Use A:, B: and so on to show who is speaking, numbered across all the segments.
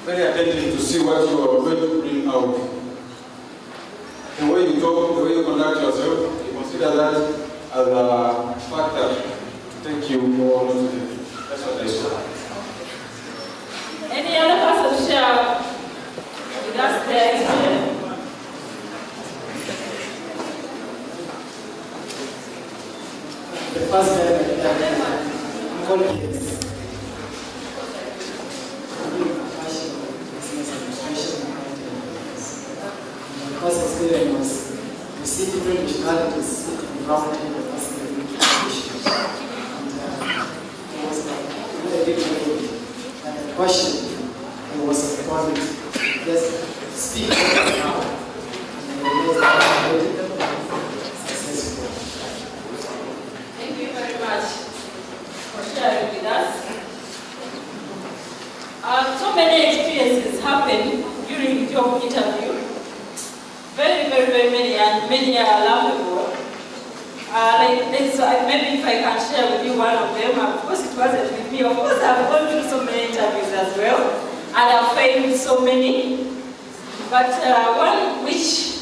A: very attentive to see what you are going to bring out. The way you talk, the way you conduct yourself, you consider that as a factor to take you more on today. That's what I saw.
B: Any other person share with us their experience?
C: The first time I'm calling this business administration and the first experience was to see different nationalities sitting around the personal issues. And it was like a really big way. And the question was upon just speak now. And I realized that I did them successful.
B: Thank you very much for sharing with us. So many experiences happen during the job interview. Very many, and many are laughable. Maybe if I can share with you one of them. Of course, it wasn't with me. Of course, I've gone through so many interviews as well, and I've failed so many. But one which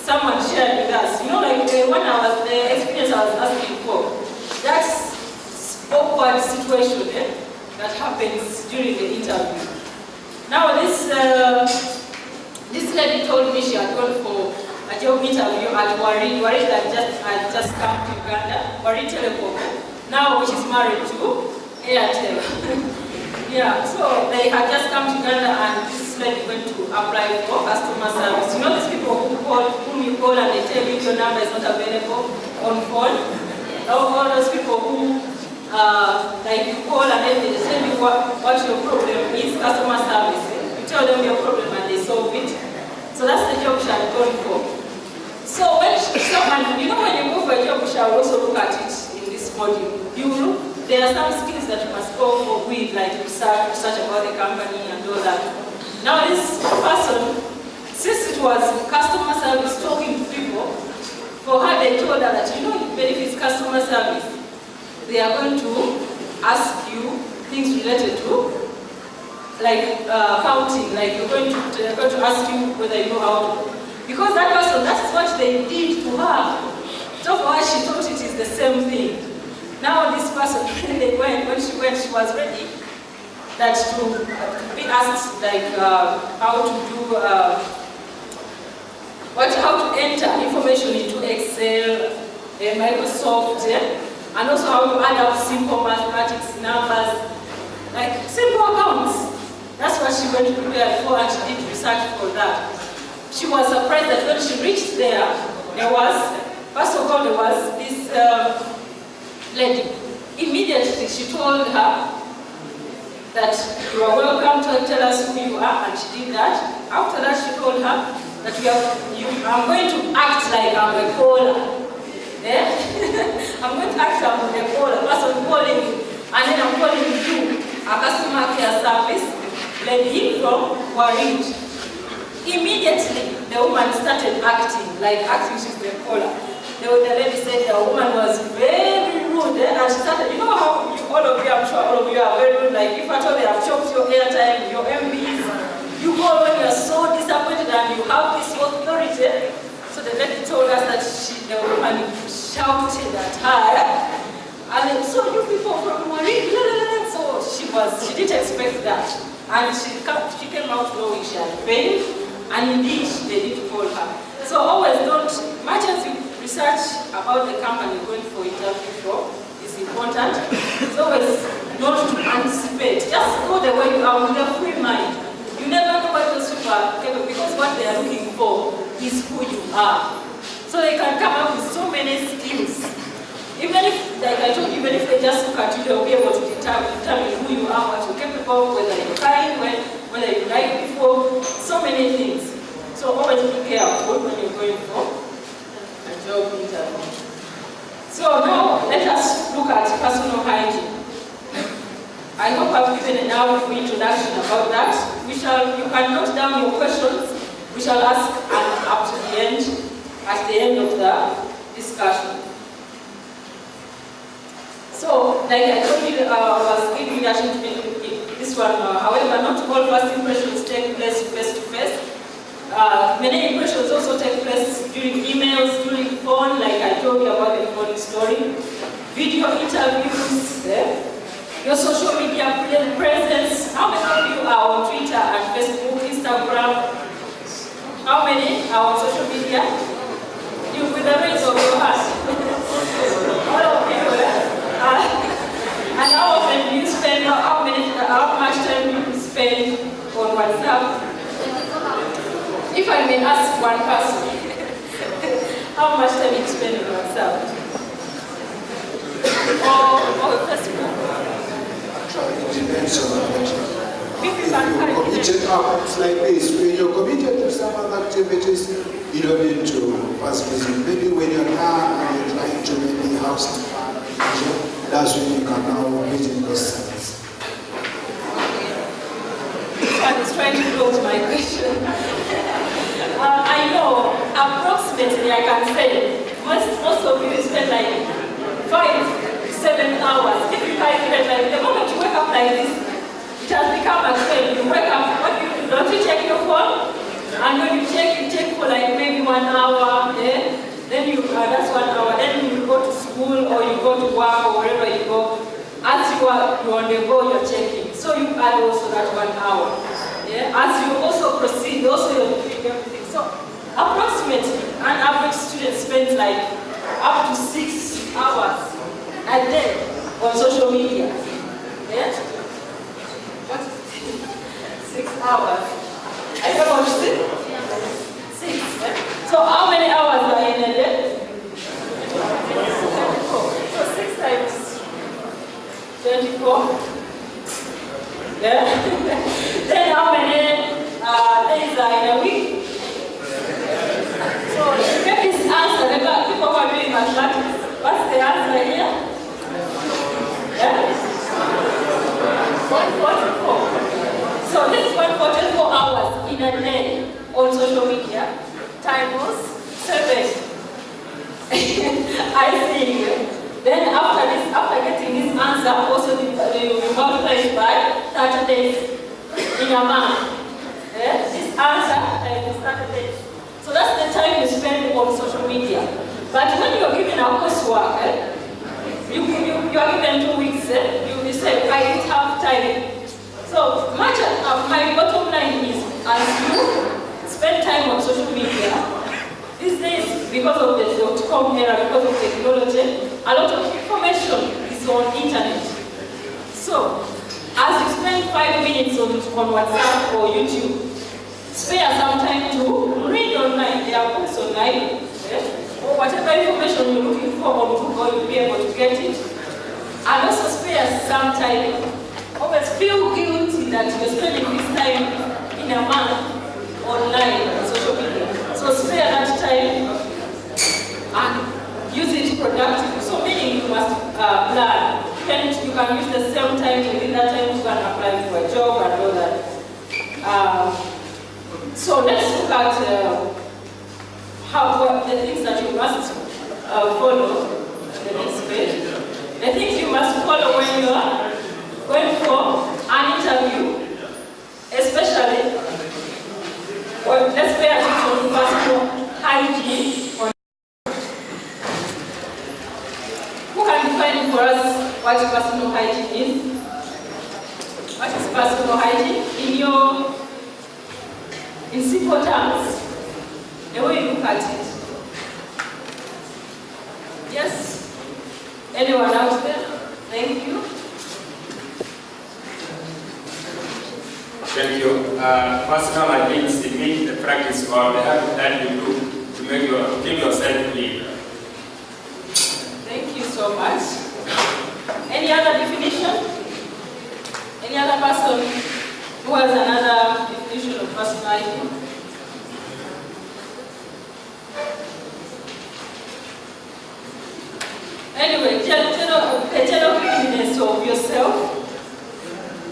B: someone shared with us, you know, like the experience I was asking for, that's awkward situation that happens during the interview. Now, this lady told me she had gone for a job interview at Wari that had just come to Uganda, Wari Telecom, now which is married to Airtel. Yeah, so they had just come to Uganda and this lady went to apply for customer service. You know these people whom you call and they tell you your number is not available on phone? All those people who like you call and then they tell you what your problem is, customer service. You tell them your problem and they solve it. So that's the job she had gone for. So when someone, you know, when you go for a job, we shall also look at it in this module. There are some skills that you must go for with, like research about the company and all that. Now this person, since it was customer service talking to people, for her they told her that, you know, even if it's customer service, they are going to ask you things related to like counting, like they're going to ask you whether you know how to, because that person, that's what they did to her. So for her, she thought it is the same thing. Now this person, when she was ready, that to be asked like how to do, how to enter information into Excel, Microsoft, and also how to add up simple mathematics, numbers, like simple accounts. That's what she went to prepare for, and she did research for that. She was surprised that when she reached there was, first of all, there was this lady. Immediately she told her that you are welcome to tell us who you are, and she did that. After that, she told her that I'm going to act like I'm a caller. I'm going to act like I'm a caller, person calling you, and then I'm calling you a customer care service lady from Warrid. Immediately, the woman started acting she's the caller. The lady said the woman was very rude, and she started, you know how all of you, I'm sure all of you are very rude, like if at all they have chopped your airtime, your MBs, you call when you're so disappointed and you have this authority. So the lady told us that the woman shouted at her, and so you people from Warrid, so she didn't expect that. And she came out knowing she had failed, and indeed they did call her. So always much as you research about the company you're going for interview for, is important. It's always not to anticipate. Just go the way you are with a free mind. You never know what those people are capable, because what they are looking for is who you are. So they can come up with so many skills. Even if, like I told you, even if they just look at you, they'll be able to determine who you are, what you're capable, whether you're kind, whether you like people, so many things. So always be careful when you're going for a job interview. So now let us look at personal hygiene. I hope I've given enough introduction about that. You can note down your questions. We shall ask up to the end, at the end of the discussion. So, like I told you, I was giving that this one. However, not all first impressions take place face to face. Many impressions also take place during emails, during phone, like I told you about the phone story, video interviews, your social media presence. How many of you are on Twitter and Facebook, Instagram? How many are on social media? You with the raise of your hand. All of you. And how often do you spend, how much time do you spend on WhatsApp? If I may ask one person, how much time do you spend on WhatsApp? Or Facebook?
D: Actually, it depends on the activity.
B: If
D: If you're committed up like this, when you're committed to some other activities, you don't need to pass visit. Maybe when you're done and you're trying to maybe have some fun, that's when you can now visit those sites.
B: I was trying to go to my question. I know, approximately, I can say, most of you spend like 5-7 hours. If you calculate, like the moment you wake up like this, it has become a trend. You wake up, what you do, don't you check your phone? And when you check for like maybe 1 hour, then you, that's 1 hour, then you go to school or you go to work or wherever you go. As you are on the go, you're checking. So you add also that 1 hour. As you also proceed, also you're doing everything. So approximately, an average student spends like up to 6 hours a day on social media. What is it? 6 hours. I don't know what you 6. So how many hours are in a day? 24. So 6 times 24. Then how many days are in a week? So you get this answer. People who are doing mathematics. What's the answer here? 144. So this is 144 hours in a day on social media times 7. I see. Then after getting this answer, also you multiply it by 30 days in a month. This answer is 30 days. So that's the time you spend on social media. But when you're given a coursework, you are given 2 weeks, you say, I didn't have time. So my bottom line is, as you spend time on social media, these days, because of the .com era, because of technology, a lot of information is on internet. So, as you spend 5 minutes on WhatsApp or YouTube, spare some time to read online. There are books online, or whatever information you're looking for on Google, you'll be able to get it. And also spare some time. Always feel guilty that you're spending this time in a month online on social media. So spare that time and use it productively. So meaning you must plan. You can use the same time within that time you can apply for a job and all that. So let's look at what the things that you must follow on the next page. The things you must follow when you are going for an interview, especially, well, let's pay attention to personal hygiene. Who can define for us what personal hygiene is? What is personal hygiene? In simple terms, the way you look at it. Yes? Anyone out there? Thank you.
E: Thank you. Personal hygiene is the practice or the habit that you do to keep yourself clean.
B: Thank you so much. Any other definition? Any other person who has another definition of personal hygiene? Anyway, the general cleanliness of yourself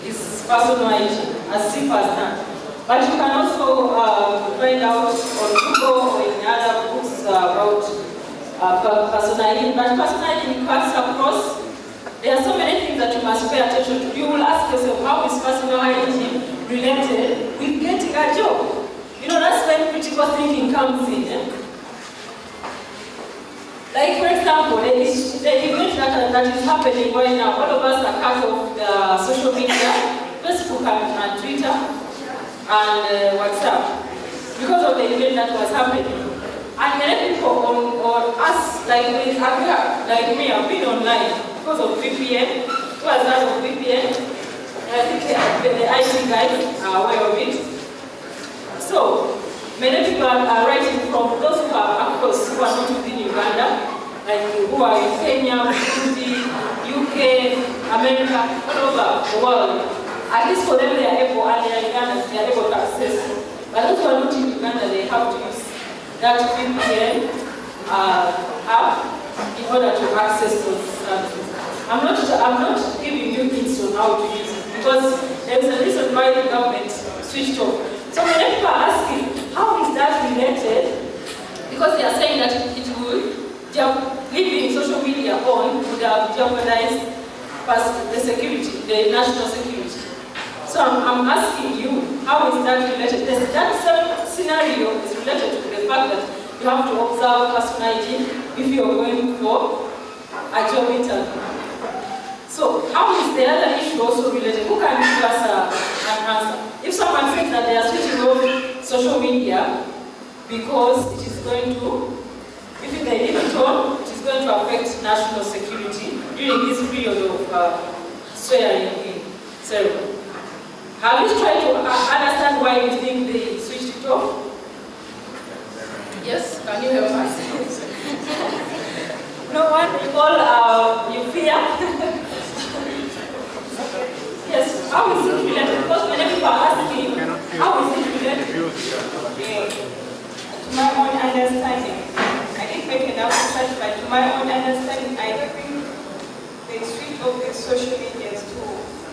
B: is personal hygiene, as simple as that. But you can also find out on Google or in other books about personal hygiene. But personal hygiene cuts across There are so many things that you must pay attention to. You will ask yourself, how is personal hygiene related with getting a job? You know, that's when critical thinking comes in. Eh? Like, for example, the event that is happening right now, all of us are part of the social media, Facebook and Twitter and WhatsApp, because of the event that was happening. And many people on us, like me, have been online because of VPN. Who has heard of VPN? I think the IT guys are aware of it. So, many people are writing from those who are, of course, who are not within Uganda, like who are in Kenya, Burundi, UK, America, all over the world. At least for them, they are able, and they are Uganda, they are able to access. But those who are not in Uganda, they have to use that VPN app in order to access those services. I'm not giving you hints on how to use it, because there is a reason why the government switched off. So many people are asking, how is that related? Because they are saying that it would, leaving social media on would have jeopardized the security, the national security. So I'm asking you, how is that related? That same scenario is related to the fact that you have to observe personal hygiene if you're going for a job interview. So how is the other issue also related? Who can give us an answer? If someone thinks that they are switching off social media because it is going to, if they leave it on, it is going to affect national security during this period of swearing in ceremony. Have you tried to understand why you think they switched it off? Yes, can you help us? No one? You fear? Yes, how is it related? Because many people are asking, how is it related?
F: To my own understanding, I didn't make enough research, but to my own understanding, I think they switch off the social media to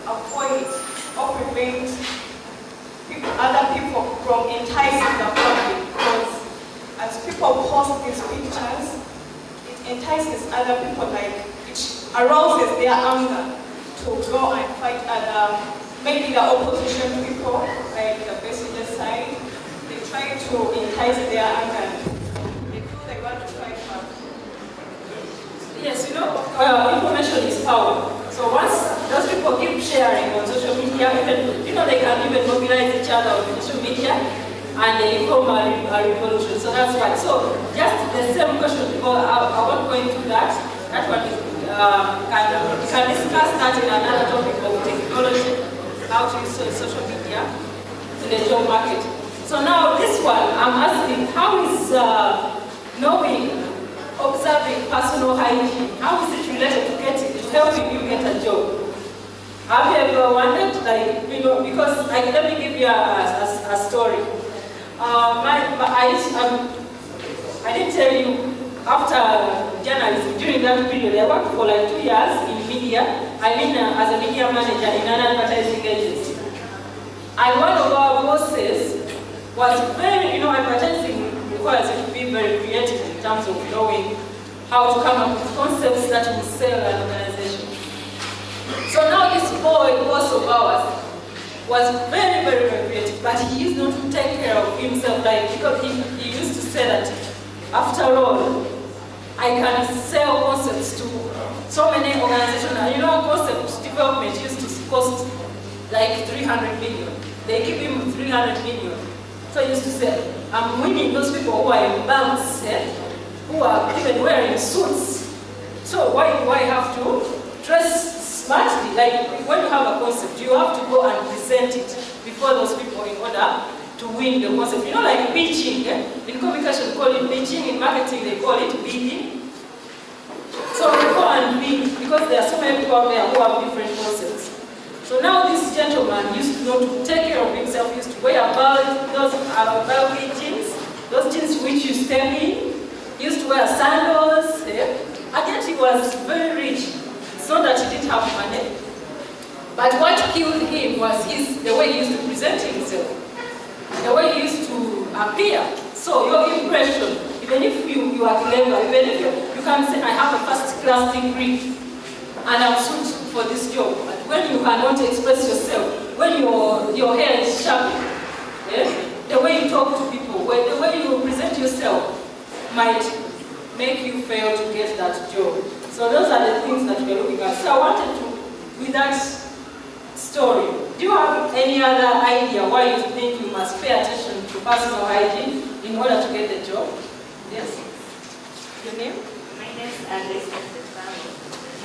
F: avoid or prevent other people from enticing the public. Because as people post these pictures, it entices other people, like it arouses their anger to go and fight maybe the opposition people, like the passenger side. They try to entice their anger. They feel they want to fight back.
B: Yes, you know, information is power. So once those people keep sharing on social media, even, you know, they can even mobilize each other on social media and they form a revolution. So that's why. So just the same question, because I won't go into that. That one is, can discuss that in another topic of technology, how to use social media in the job market. So now this one, I'm asking, how is observing personal hygiene, how is it related to helping you get a job? Have you ever wondered, like, you know, because let me give you a story. I didn't tell you, after journalism, during that period, I worked for like 2 years in media. I mean, as a media manager in an advertising agency. And one of our bosses was very, you know, advertising requires you to be very creative in terms of knowing how to come up with concepts that will sell an organization. So now this boss of ours was very, very, very creative, but he used not to take care of himself, like, because he used to say that, after all, I can sell concepts to so many organizations. And you know, concept development used to cost like 300 million. They give him 300 million. So he used to say, I'm winning those people who are in banks, who are even wearing suits. So why do I have to dress smartly? Like, when you have a concept, you have to go and present it before those people in order to win the concept. You know, like pitching. In communication, we call it pitching. In marketing, they call it bidding. So we go and bid because there are so many people out there who have different concepts. So now this gentleman used to know to take care of himself, used to wear those baggy jeans, those jeans which you step in, he used to wear sandals, and yet he was very rich. It's not that he didn't have money, but what killed him was the way he used to present himself, the way he used to appear. So your impression, even if you are clever, even if you can say, I have a first-class degree, and I'm suited for this job. But when you cannot express yourself, when your hair is shabby, the way you talk to people, the way you present yourself might make you fail to get that job. So those are the things that we're looking at. So I wanted to, with that story, do you have any other idea why you think you must pay attention to personal hygiene in order to get the job? Yes? Your name?
G: My name is Alice.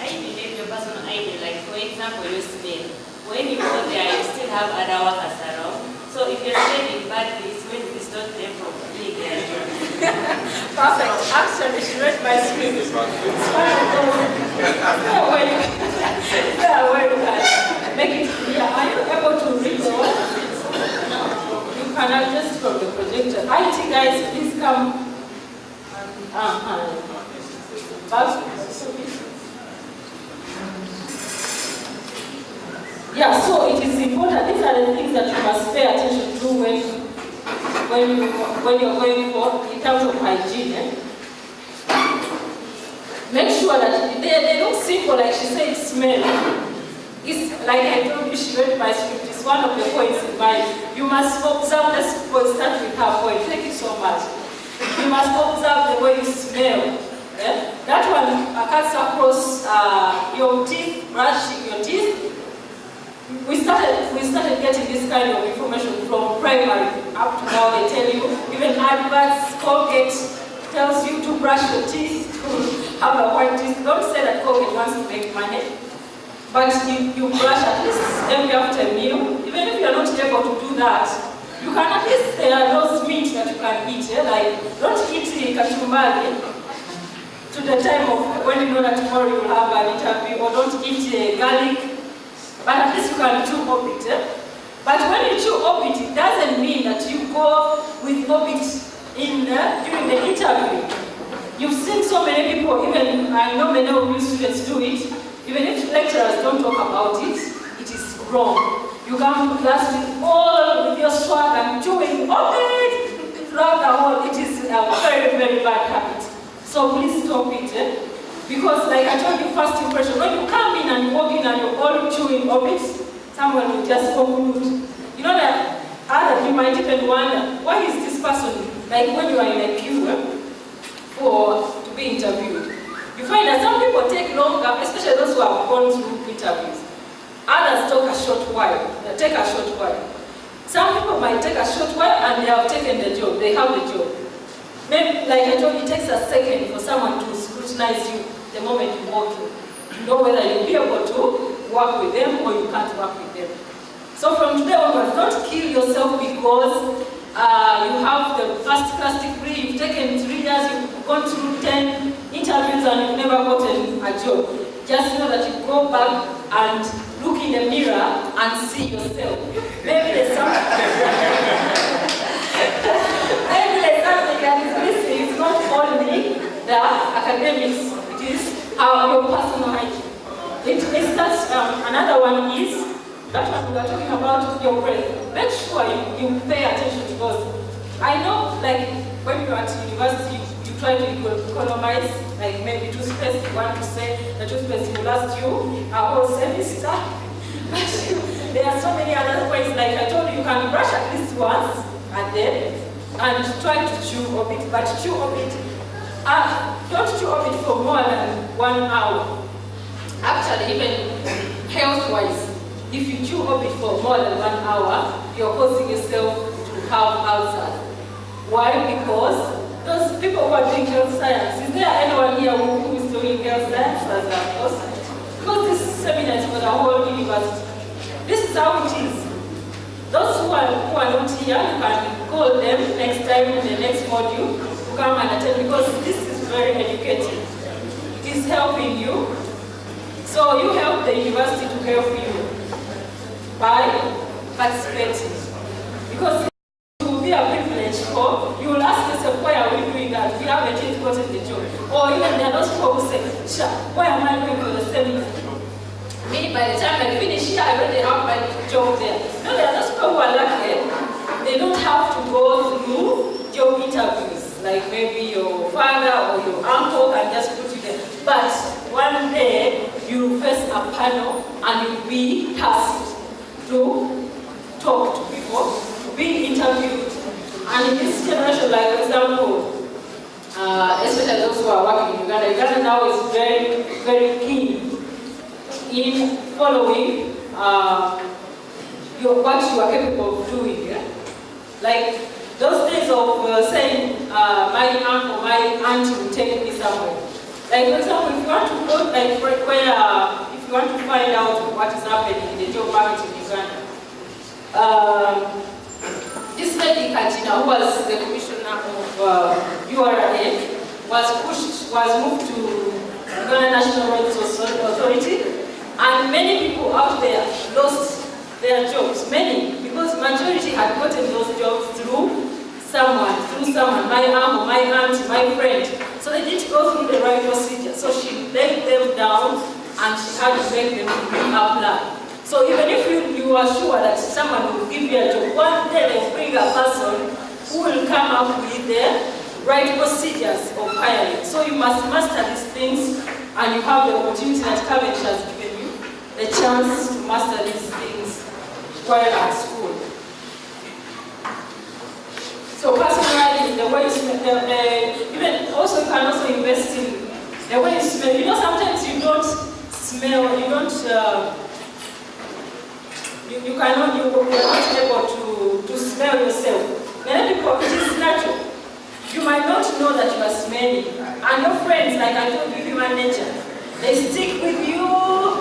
G: I believe your personal hygiene, like for example, your smell. When you go there, you still have other workers around. So if you're smelling badly, it's when it's not there properly.
B: Perfect. Actually, she read my script. It's one of those. Where you can make it clear. Are you able to read the word? You can adjust from the projector. IT guys, please come. Yeah, so it is important. These are the things that you must pay attention to when you're going for in terms of hygiene. Make sure that they look simple, like she said, smell. It's like I told you, she read my script. It's one of the points in mind. You must observe this point. Start with her point. Thank you so much. You must observe the way you smell. Yeah? That one cuts across your teeth, brushing your teeth. We started getting this kind of information from primary up to now. They tell you, even adverts, Colgate tells you to brush your teeth, to have a white teeth. Don't say that Colgate wants to make money, but you brush at least every after a meal. Even if you're not able to do that, you can at least, there are those meat that you can eat. Like, don't eat kachumbari to the time of when you know that tomorrow you'll have an interview, or don't eat garlic. But at least you can chew orbit. But when you chew orbit, it doesn't mean that you go with orbit during the interview. You've seen so many people, even I know many of you students do it, even if lecturers don't talk about it, it is wrong. You come to class with your swag and chewing orbit throughout the whole. It is a very, very bad habit. So please stop it. Because like I told you, first impression, when you come in and you walk in and you're all chewing orbits, someone will just conclude. You know that you might even wonder, why is this person, like when you are in a queue to be interviewed, you find that some people take longer, especially those who have gone through interviews. Others take a short while. Some people might take a short while and they have taken the job, they have the job. Maybe, like I told you, it takes a second for someone to scrutinize you the moment you walk in. You know whether you'll be able to work with them or you can't work with them. So from today onwards, don't kill yourself because you have the first class degree, you've taken 3 years, you've gone through 10 interviews and you've never gotten a job. Just know that you go back and look in the mirror and see yourself. Maybe there's something that is missing. It's not only the academics, it is your personal hygiene. It starts, another one is, that one we are talking about your breath. Make sure you pay attention to those. I know, like, when you're at university, you try to economize, like maybe toothpaste, you want to say the toothpaste will last you a whole semester. But there are so many other ways, like I told you, you can brush at least once a day and try to chew a bit, but chew a bit. Don't chew a bit for more than 1 hour. Actually, even health-wise, if you chew a bit for more than 1 hour, you're causing yourself to have ulcers. Why? Because those people who are doing health science, is there anyone here who is doing health science as a course? Because this seminar is for the whole university. This is how it is. Those who are not here, you can call them next time in the next module to come and attend, because this is very educative. It is helping you. So you help the university to help you by participating. Because it will be a privilege for you will ask yourself, why are we doing that? We haven't yet gotten the job. Or even there are those people who say, Sha, why am I going for the seminar? Me, by the time I finish here, I already have my job there. No, there are those people who are lucky. They don't have to go through job interviews. Like maybe your father or your uncle can just put you there. But one day, you face a panel and you'll be tasked to talk to people, to be interviewed. And in this generation, like for example, especially those who are working in Uganda, Uganda now is very, very keen in following what you are capable of doing. Yeah? Like those days of saying, my uncle, my auntie will take me somewhere. Like for example, if you want to go, like if you want to find out what is happening in the job market in Uganda, this lady Katina, who was the commissioner of URA, was moved to Uganda National Roads Authority, and many people out there lost their jobs. Many, because majority had gotten those jobs through someone, my uncle, my auntie, my friend. So they didn't go through the right procedure. So she laid them down and she had to make them apply. So even if you are sure that someone will give you a job, one day they'll bring a person who will come up with the right procedures of hiring. So you must master these things, and you have the opportunity that Cabbage has given you, the chance to master these things while at school. So personally, the way you smell, even also you can also invest in the way you smell. You know, sometimes you don't smell, you are not able to smell yourself. Many people, it is natural. You might not know that you are smelling. And your friends, like I told you, human nature, they stick with you,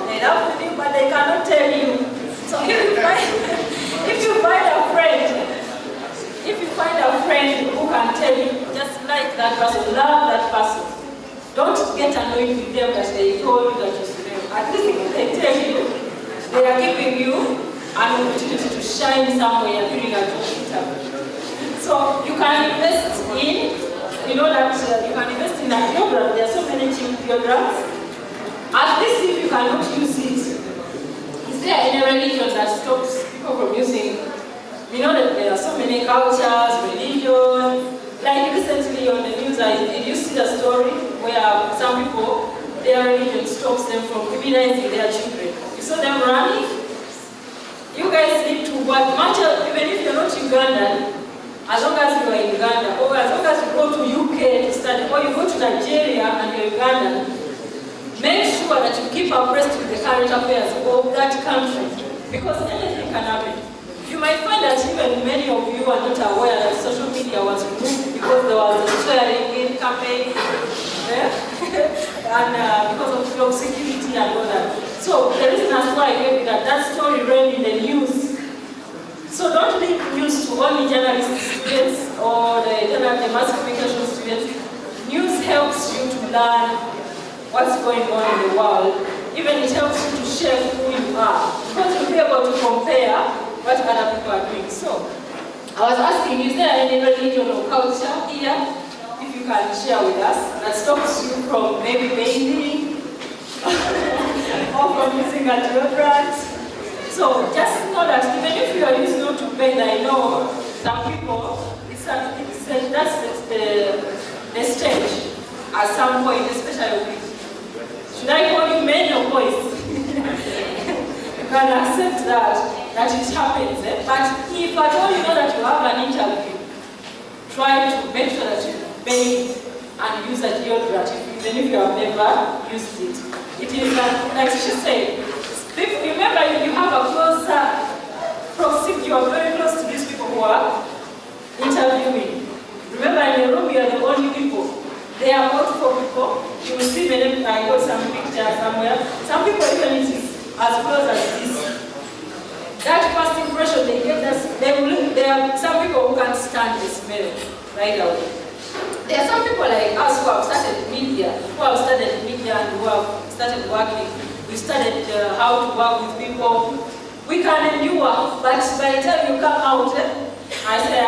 B: they love with you, but they cannot tell you. So if you find a friend who can tell you, just like that person, love that person, don't get annoyed with them that they told you that you smell. At least if they tell you, they are giving you an opportunity to shine somewhere during a job interview. So you can invest in, you can invest in a deodorant. There are so many cheap deodorants. At least if you cannot use it, is there any religion that stops people from using? You know that there are so many cultures, religion. Like recently on the news, did you see the story where some people, their religion stops them from immunizing their children? You saw them running? You guys need to work much, even if you're not Ugandan, as long as you are in Uganda, or as long as you go to UK to study, or you go to Nigeria and you're Ugandan, make sure that you keep abreast with the current affairs of that country, because anything can happen. You might find that even many of you are not aware that social media was removed because there was a swearing-in campaign, and because of job security and all that. So the reason as why I gave you that story ran in the news. So don't leave news to only journalist students or the mass communication students. News helps you to learn what's going on in the world. Even it helps you to shape who you are, because you'll be able to compare what other people are doing. So I was asking, is there any religion or culture here, if you can share with us, that stops you from maybe bathing or from using a deodorant? So just know that even if you are used not to bathe, I know some people, that's the stage at some point, especially with, should I call you men or boys? You can accept that it happens. But if at all you know that you have an interview, try to make sure that you bathe and use a deodorant, even if you have never used it. It is like she said, remember you have a closer proximity, you are very close to these people who are interviewing. Remember in the room you are the only people. There are multiple people. You will see many, I got some pictures somewhere. Some people even it is as close as this. That first impression they get us, there are some people who can't stand the smell right away. There are some people like us who have started media, and who have started working. We studied how to work with people. We can endure, but by the time you come out, I say,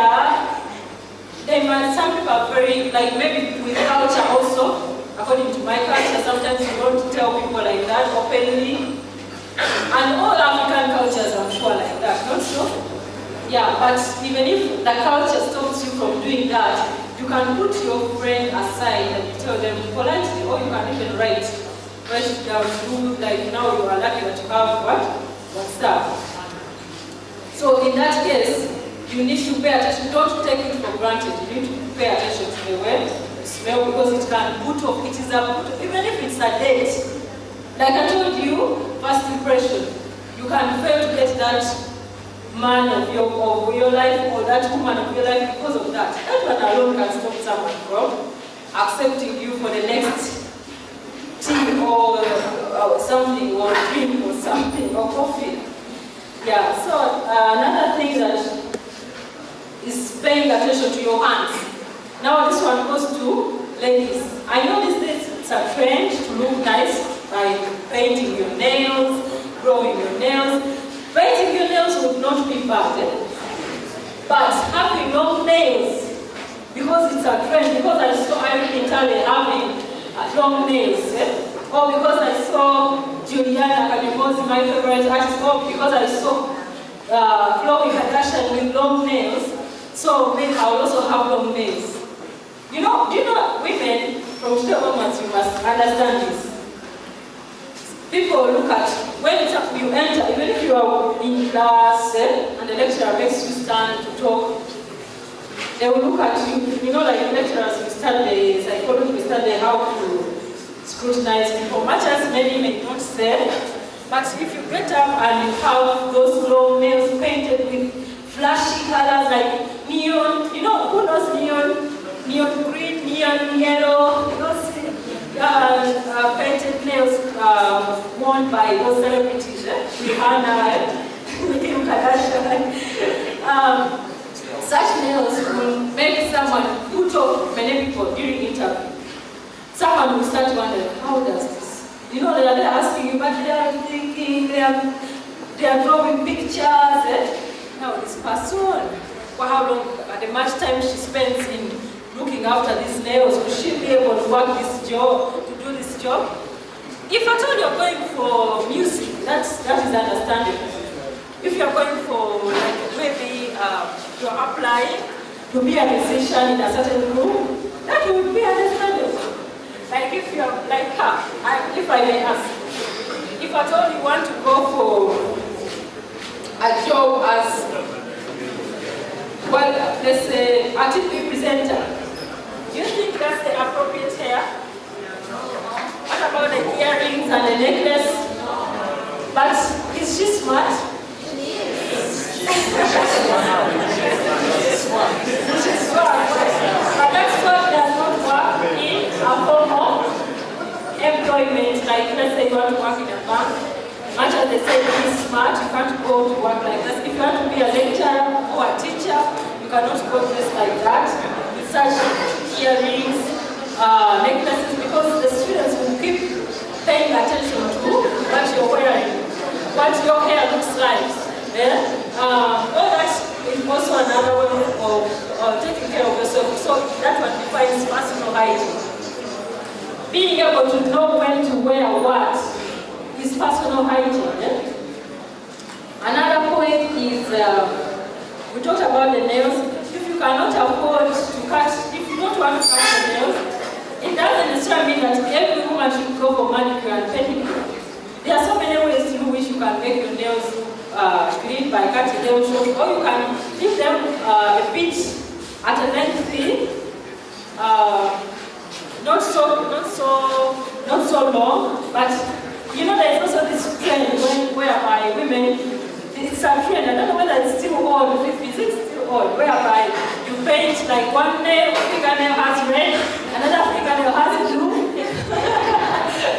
B: some people are very, like maybe with culture also, according to my culture, sometimes you don't tell people like that openly. And all African cultures, I'm sure, like that, not so? Yeah, but even if the culture stops you from doing that, you can put your friend aside and tell them politely, or you can even write fresh food, like now you are lucky that you have what stuff. So in that case, you need to pay attention. Don't take it for granted. You need to pay attention to the way you smell because it can put off. It is a put off, even if it's a date. Like I told you, first impression. You can fail to get that man of your life or that woman of your life because of that. That one alone can stop someone from accepting you for the next tea or something or drink or something or coffee. Yeah, so another thing that is paying attention to your hands. Now this one goes to ladies. I know these days it's a trend to look nice by painting your nails, growing your nails. Painting your nails would not be bad, but having long nails, because it's a trend, because I saw Irene Italy having long nails, or because I saw Juliana Kanyomozi, my favorite artist, or because I saw Khloe Kardashian with long nails, so maybe I will also have long nails. Do you know women, from today onwards, you must understand this. People look at, when you enter, even if you are in class and the lecturer makes you stand to talk, they will look at you, like lecturers, we study psychology, we study how to scrutinize people, much as many may not say, but if you get up and you have those long nails painted with flashy colors like neon, who knows neon? Neon green, neon yellow, those painted nails worn by those celebrities, Rihanna, Kim Kardashian. Such nails will make someone put off many people during interview. Someone will start wondering, how does this? They're asking you, but they are thinking, they are drawing pictures. Now this person, for how long, the much time she spends in looking after these nails, will she be able to work this job, to do this job? If at all you're going for music, that is understandable. If you're going for, maybe you're applying to be a musician in a certain group, that would be understandable. Like if you're like her, if I may ask, if at all you want to go for a job as, well, let's say, a TV presenter, do you think that's the appropriate hair? What about the earrings and the necklace? But is she smart? She is. She's smart. But that's what does not work in a formal employment. Like, let's say you want to work in a bank. Much as they say be smart, you can't go to work like this. If you want to be a lecturer or a teacher, you cannot go dressed like that with such earrings, necklaces, because the students will keep paying attention to what you're wearing, what your hair looks like. All that is also another way of taking care of yourself. So that one defines personal hygiene. Being able to know when to wear what is personal hygiene. Another point is, we talked about the nails. If you cannot afford to cut, if you don't want to cut the nails, it doesn't necessarily mean that every woman should go for manicure and pedicure. There are so many ways through which you can make your nails clean by cutting them short, or you can leave them a bit at a lengthy, not so long, but there is also this trend whereby women, it's a trend, I don't know whether it's still old, if it's still old, whereby you paint like one fingernail has red, another fingernail has blue,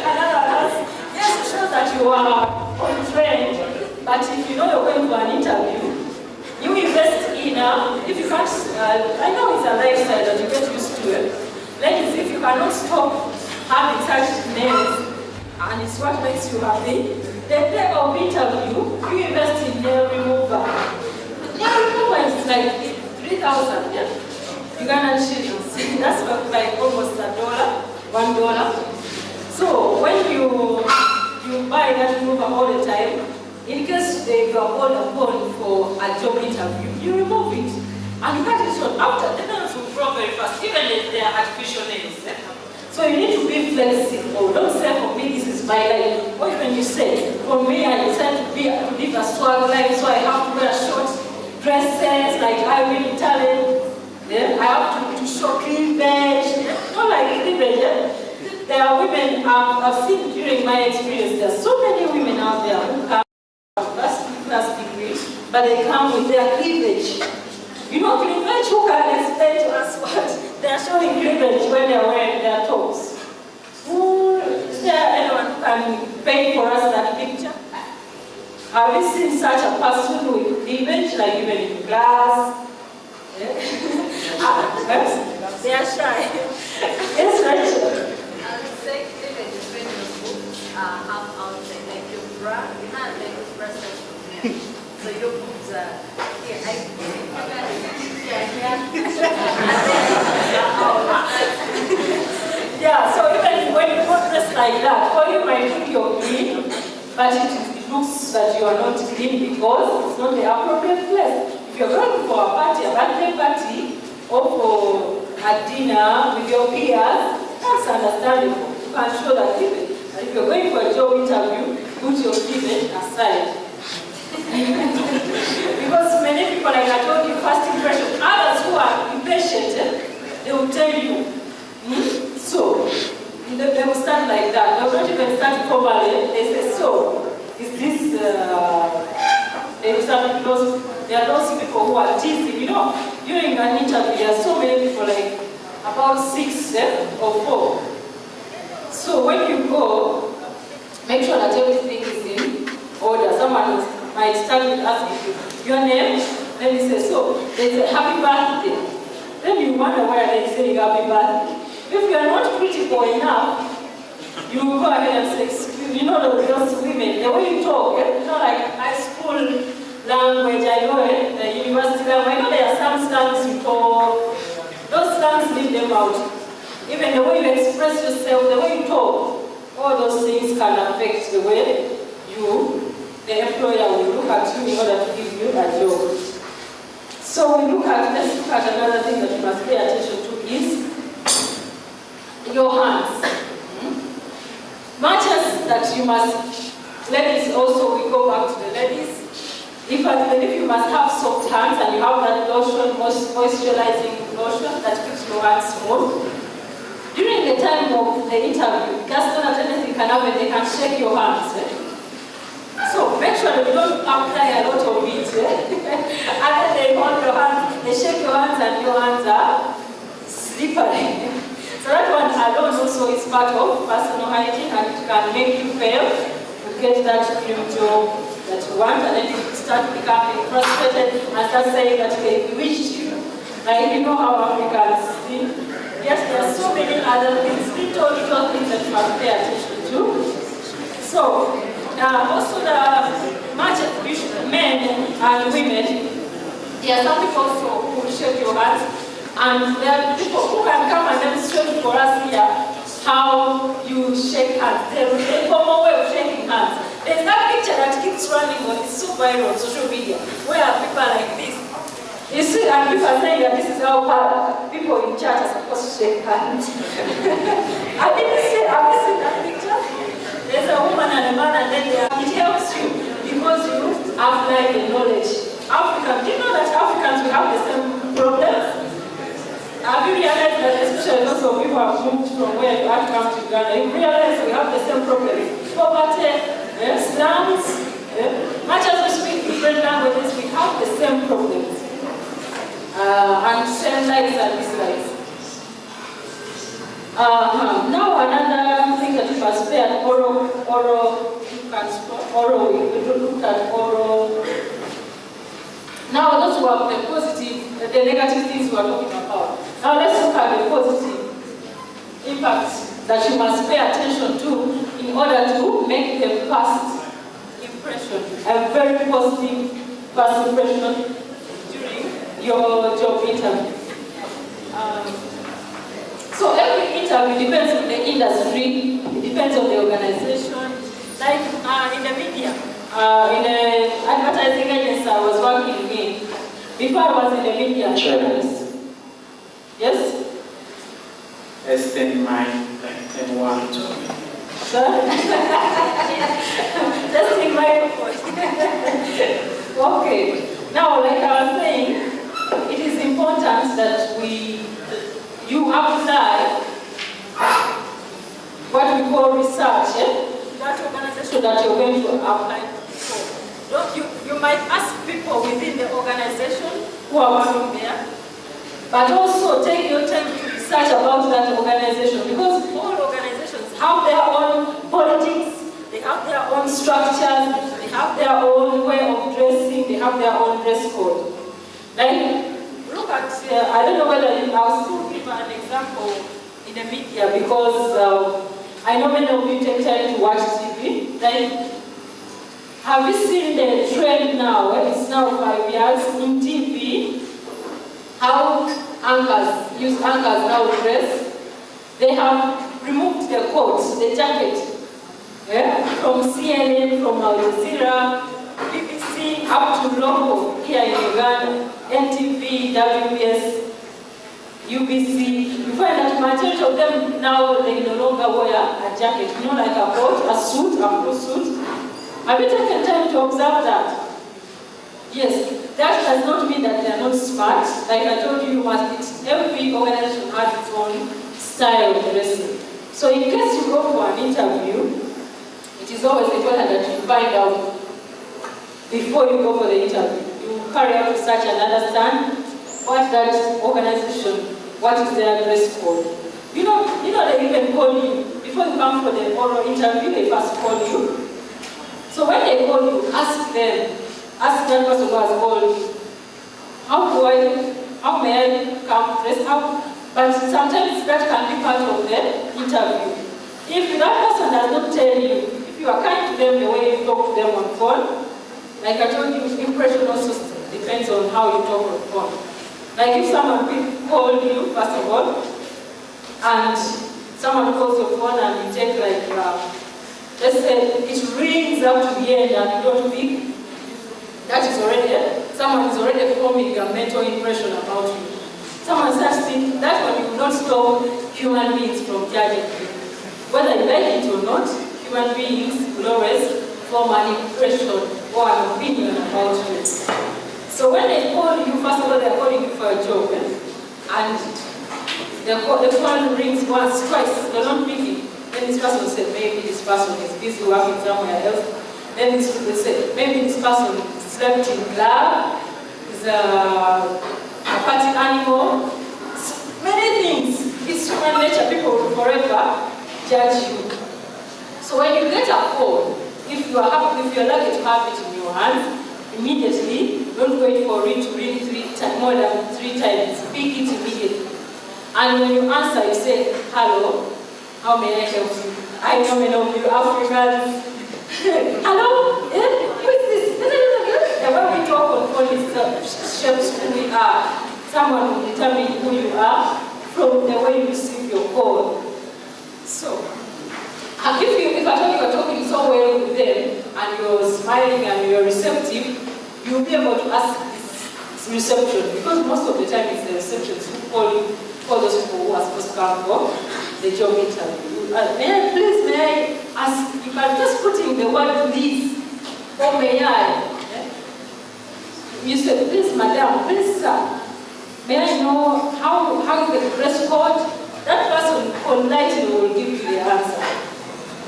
B: another has, yes, it shows that you are on trend, but if you're going for an interview, you invest in, if you can't, I know it's a lifestyle that you get used to it. Ladies, if you cannot stop having such nails, and it's what makes you happy, the day of interview, you invest in nail remover. Nail remover is like 3,000, yeah? Ugandan shillings. That's like almost $1. So when you buy that remover all the time, in case you are called upon for a job interview, you remove it. And you cut it short. After, the nails will grow very fast, even if they are artificial nails. So you need to be flexible. Don't say, for me, this is my life. What when you say, for me, I decided to live a swag life, so I have to wear short dresses, like I really Italian. Yeah? I have to show cleavage, not like cleavage. Yeah? There are women I've seen during my experience. There are so many women out there who come first degree, but they come with their cleavage. You know, cleavage, who can explain to us what they are showing cleavage when they are wearing their tops? Is there anyone who can paint for us that picture? Have you seen such a person with cleavage, like even in class? Yeah. They are shy. Yes, Rachel.
H: I would say cleavage is when you have outside, like your bra, you have like express from here. So your boobs are here.
B: Yeah, so even when you put dress like that, for you might think you're clean, but it looks that you are not clean because it's not the appropriate place. If you're going for a party, a birthday party, or for a dinner with your peers, that's understandable. You can show that cleavage. And if you're going for a job interview, put your cleavage aside. Because many people, like I told you, first impression, others who are impatient, they will tell you. So, they will start like that. They will not even start formally. They say, so, is this, they will start because there are those people who are teasing. You know, during an interview, there are so many people, like about 6 or 4. So when you go, make sure that everything is in order. Someone might start with asking you your name, then you say, so, they say, happy birthday. Then you wonder why they say happy birthday. If you are not critical enough, you will go ahead and say, excuse me, you know those women, the way you talk, you know, like high school language, I know it, the university language, I know there are some slangs you talk, those slangs leave them out. Even the way you express yourself, the way you talk, all those things can affect the way you, the employer will look at you in order to give you a job. So let's look at another thing that you must pay attention to is your hands. Much as that you must, ladies also, we go back to the ladies. If I believe you must have soft hands and you have that lotion, moisturizing lotion that keeps your hands smooth. During the time of the interview, customer attendants can have it, they can shake your hands. So make sure that you don't apply a lot of it. And then they hold your hands, they shake your hands and your hands are slippery. So that one alone also is part of personal hygiene and it can make you fail to get that dream job that you want, and then you start becoming frustrated and start saying that they wish you. Like you know how Africans think. Yes, there are so many other things, little things that you must pay attention to. So also the much men and women, there are some people also who shake your hands. And there are people who can come and demonstrate for us here how you shake hands. There's a formal way of shaking hands. There's that picture that keeps running on, it's so viral on social media, where people are like this. You see, and people are saying that this is how people in church are supposed to shake hands. Have you seen that picture? There's a woman and a man, and then it helps you because you apply the knowledge. Africans, do you know that Africans will have the same problems? Have you realized that especially those of you who have moved from where you are to come to Ghana, you realize we have the same problem. Poverty, slums, much as we speak different languages, we have the same problems. And same likes and dislikes. Now another thing that you must pay at oral, we look at oral. Now those who have the positive, the negative things we are talking about. Now let's look at the positive impacts that you must pay attention to in order to make the first impression, a very positive first impression during your job interview. So every interview depends on the industry, it depends on the organization. Like in the media, in the advertising agency I was working in, before I was in the media. Yes?
I: Extend my 1 to
B: Testing microphone. Okay. Now, like I was saying, it is important that you apply what we call research, that organization that you're going to apply for. You might ask people within the organization who are working there, but also take your time to research about that organization, because all organizations have their own politics, they have their own structures, they have their own way of dressing, they have their own dress code. Like, look at, I don't know whether I'll still give an example in the media, because I know many of you take time to watch TV. Like, have you seen the trend now? It's now 5 years in TV. How anchors now dress? They have removed the coats, the jacket, from CNN, from Al Jazeera, BBC, up to local here in Uganda, NTV, WBS, UBC. You find that majority of them now, they no longer wear a jacket, like a coat, a suit, a full suit. Have you taken time to observe that? Yes, that does not mean that they are not smart. Like I told you, every organization has its own style of dressing. So in case you go for an interview, it is always important that you find out before you go for the interview. You carry out research and understand what that organization, what is their dress code. You know they even call you, before you come for the oral interview, they first call you. So when they call you, ask that person who has called you, how may I come dressed? But sometimes that can be part of the interview. If that person does not tell you, if you are kind to them the way you talk to them on phone, like I told you, impression also depends on how you talk on phone. Like if someone called you, first of all, and someone calls your phone and you take like, let's say it rings up to the end and you don't pick, that is already, someone is already forming a mental impression about you. Someone starts thinking, that one you will not stop human beings from judging you. Whether you like it or not, human beings will always form an impression or an opinion about you. So when they call you, first of all, they are calling you for a job, and the phone rings once, twice, they're not picking. Then this person said, maybe this person is busy working somewhere else. Then they say, maybe this person slept in club, is a party animal. Many things. It's human nature. People will forever judge you. So when you get a phone, if you're lucky to have it in your hand, immediately, don't wait for it to ring more than 3 times. Pick it immediately. And when you answer, you say, hello, how may I help you? I know many of you Africans. Hello? Who is this? The way we talk on phone is shapes who we are. Someone will determine who you are from the way you receive your call. So, if at all you are talking so well with them and you're smiling and you're receptive, you'll be able to ask this reception, because most of the time it's the receptions who call you, for those people who are supposed to come for the job interview. May I ask, you can just put in the word please, or may I? You said, please madam, please sir, may I know how is the dress code? That person politely will give you the answer.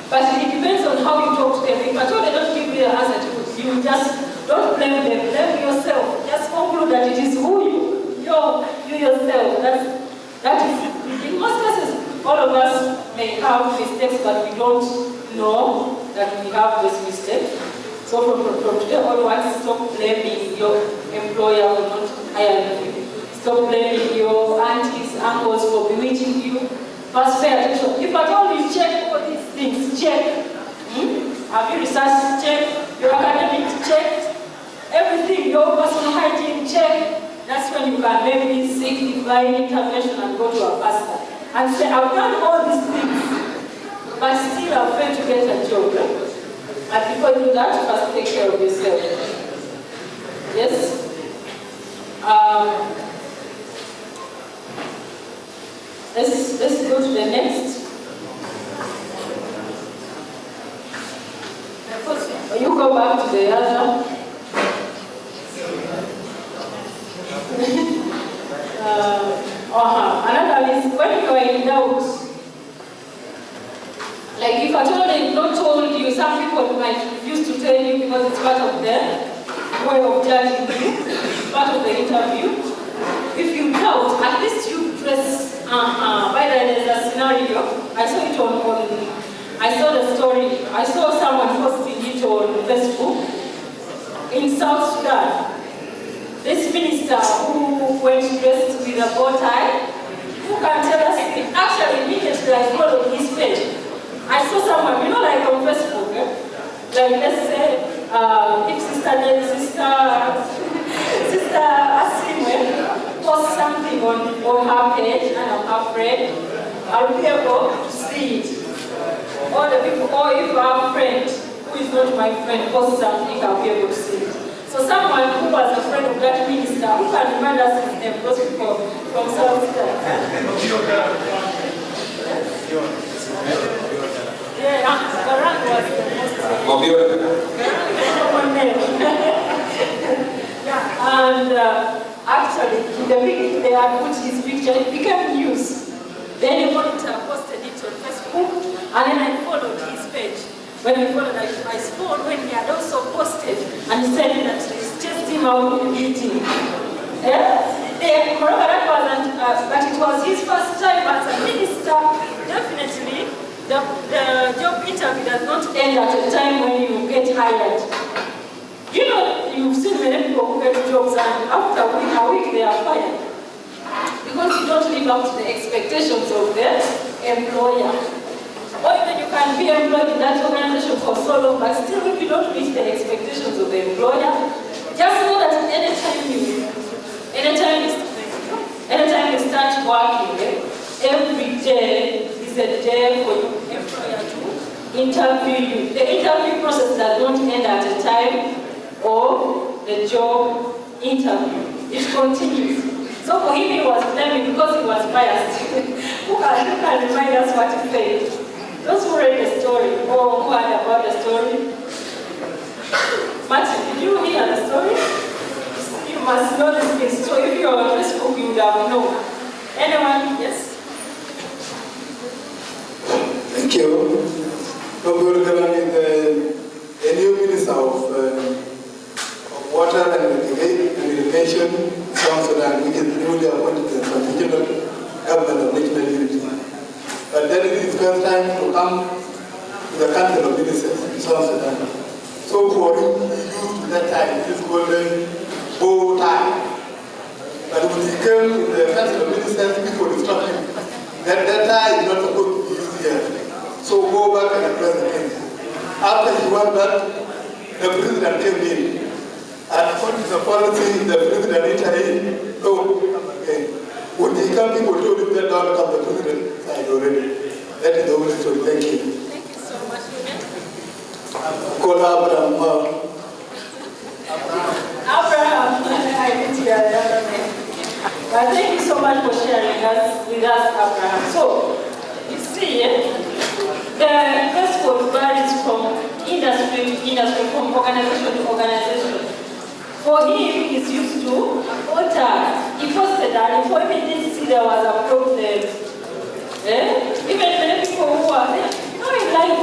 B: But it depends on how you talk to them. If at all they don't give you the answer, you just don't blame them, blame yourself. Just conclude that it is who you yourself. That is, in most cases, all of us may have mistakes, but we don't know that we have those mistakes. So from today onwards, stop blaming your employer for not hiring you. Stop blaming your aunties, uncles for bewitching you. First, pay attention. If at all you check all these things, check. Have you researched? Check. Your academics, check. Everything, your personal hygiene, check. That's when you can maybe seek divine intervention and go to a pastor and say, I've done all these things, but still I've failed to get a job. And before you do that, you must take care of yourself. Yes? Let's go to the next. the other. Another is when you are in doubt. Like if at all they've not told you, some people might refuse to tell you because it's part of their way of judging you, part of the interview. If you doubt, at least you dress. By the way, there's a scenario. I saw it I saw the story. I saw someone posting it on Facebook in South Sudan. This minister who went dressed with a bow tie, who can tell us, actually immediately I followed his page. I saw someone, like on Facebook, like let's say, if Sister Asimwe posts something on her page and I'm afraid, I'll be able to see it. Or the people, or if our friend, who is not my friend, posts something, I'll be able to see it. So someone who was a friend of that minister, who can remind us his name, those people from South Sudan. Yeah, Garang was and actually, in the beginning, they had put his picture, it became news. Then the monitor posted it on Facebook, and then I followed his page. When I followed, I saw when he had also posted, and he said that he's just him out in the meeting. However, that wasn't, but it was his first time as a minister. Definitely, the job interview does not end at a time when you get hired. You've seen many people who get jobs and after a week they are fired. Because you don't live up to the expectations of the employer. Or even you can be employed in that organization for so long, but still if you don't meet the expectations of the employer, just know that anytime you start working, every day is a day for your employer to interview you. The interview process does not end at a time or the job interview. It continues. So for him, he was blaming because he was biased. Who can remind us what he said? Those who read the story or who heard about the story. Martin, did you hear the story? You must know this thing. So if you are on Facebook, you would have known. Anyone? Yes?
I: Thank you. Dr. Galan is the new Minister of Water and Irrigation, South Sudan, which is newly appointed as the regional government of national unity. But then it is first time to come to the Council of Ministers in South Sudan. So for him, he used that time, this golden bow tie. But when he came to the Council of Ministers, people instructed him that tie is not supposed to be used here. So go back and address the king. After he went back, the president came in. And according to the policy, the president intervened. So come again. When he came, people told him that don't come, the president signed already. That is the only story. Thank you.
B: Thank you so much,
I: Call Abraham.
B: Abraham, I didn't hear the other name. But thank you so much for sharing with us, Abraham. So, you see, the dress code varies from industry to industry, from organization to organization. For him, he's used to water. He posted that before he didn't see there was a problem. Even many people who are there, in life,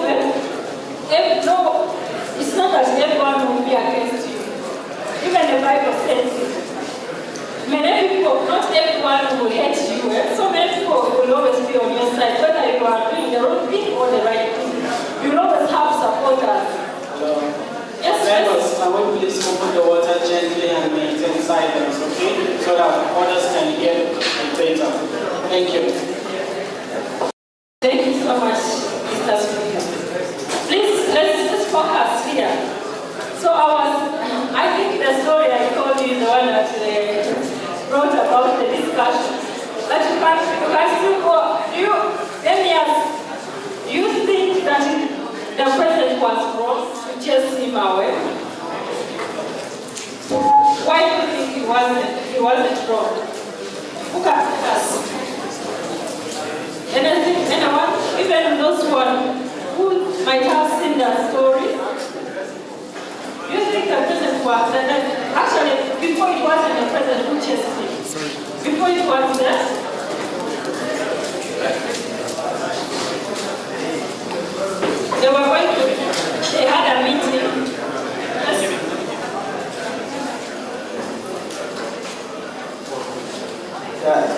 B: no, it's not that everyone will be against you. Even the Bible says it. Many people, not everyone will hate you. So many people will always be on your side, whether you are doing the wrong thing or the right thing. You will always have supporters. Yes,
J: members, I will please open the water gently and maintain silence, okay? So that others can hear it better. Thank you.
B: Thank you so much, Mr. Speaker. Please, let's focus here. So I think the story I told you is the one that brought about the discussion. But you can still go. Let me ask, do you think that the president was wrong to chase him away? Why do you think he wasn't wrong? Who can ask? Anyone? Even those who might have seen that story? You telling the president was that actually before it wasn't the president who chased him. Before it was that. They had a meeting.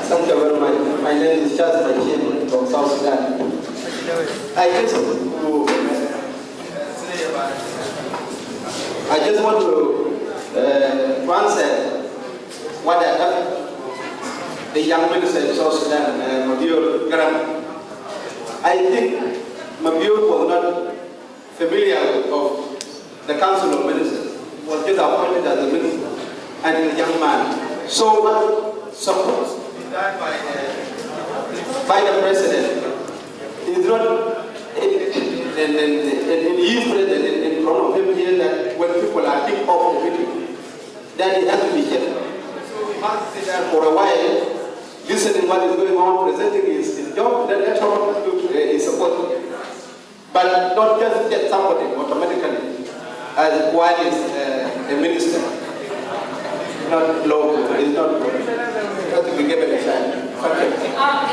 K: Thank you very much. My name is Charles Manchim from South Sudan. I just want to answer what the young minister in South Sudan, Mabur Garam. I think Mabur was not familiar of the Council of Ministers. He was just appointed as a minister and a young man. So what supposed to be done by the president is not in his presence in front of him here that when people are kicked off the meeting, that he has to be kept. So he must sit there for a while, listening what is going on, presenting his job, then later on is supported. But not just get somebody automatically as one is a minister. Not low, it's not good. Not to be given a chance. Okay.